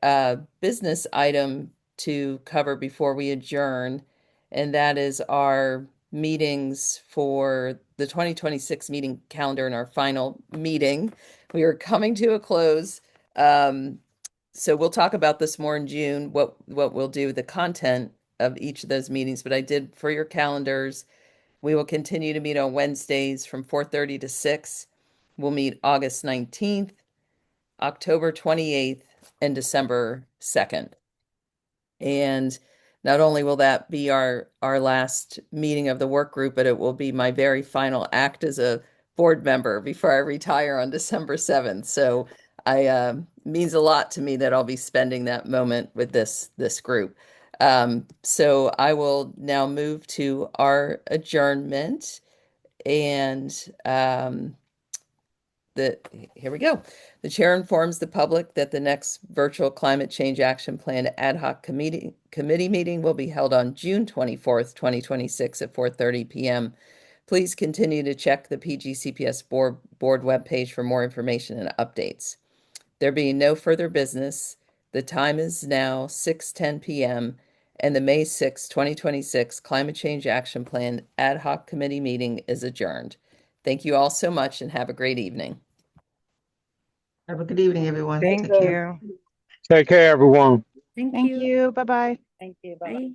business item to cover before we adjourn, and that is our meetings for the 2026 meeting calendar and our final meeting. We are coming to a close. So we'll talk about this more in June, what we'll do, the content of each of those meetings. But I did, for your calendars, we will continue to meet on Wednesdays from 4:30 to 6. We'll meet August 19th, October 28th, and December 2nd. And not only will that be our last meeting of the work group, but it will be my very final act as a board member before I retire on December 7th. So means a lot to me that I'll be spending that moment with this group. So I will now move to our adjournment, and here we go. The chair informs the public that the next virtual Climate Change Action Plan Ad Hoc Committee meeting will be held on June 24th, 2026 at 4:30 p.m. Please continue to check the PGCPS board webpage for more information and updates. There being no further business, the time is now 6:10 p.m. and the May 6, 2026 Climate Change Action Plan Ad Hoc Committee meeting is adjourned. Thank you all so much and have a great evening. Have a good evening, everyone. Thank Take care. you. Take care, everyone. Thank Thank you. you. Bye-bye. Thank you. Bye.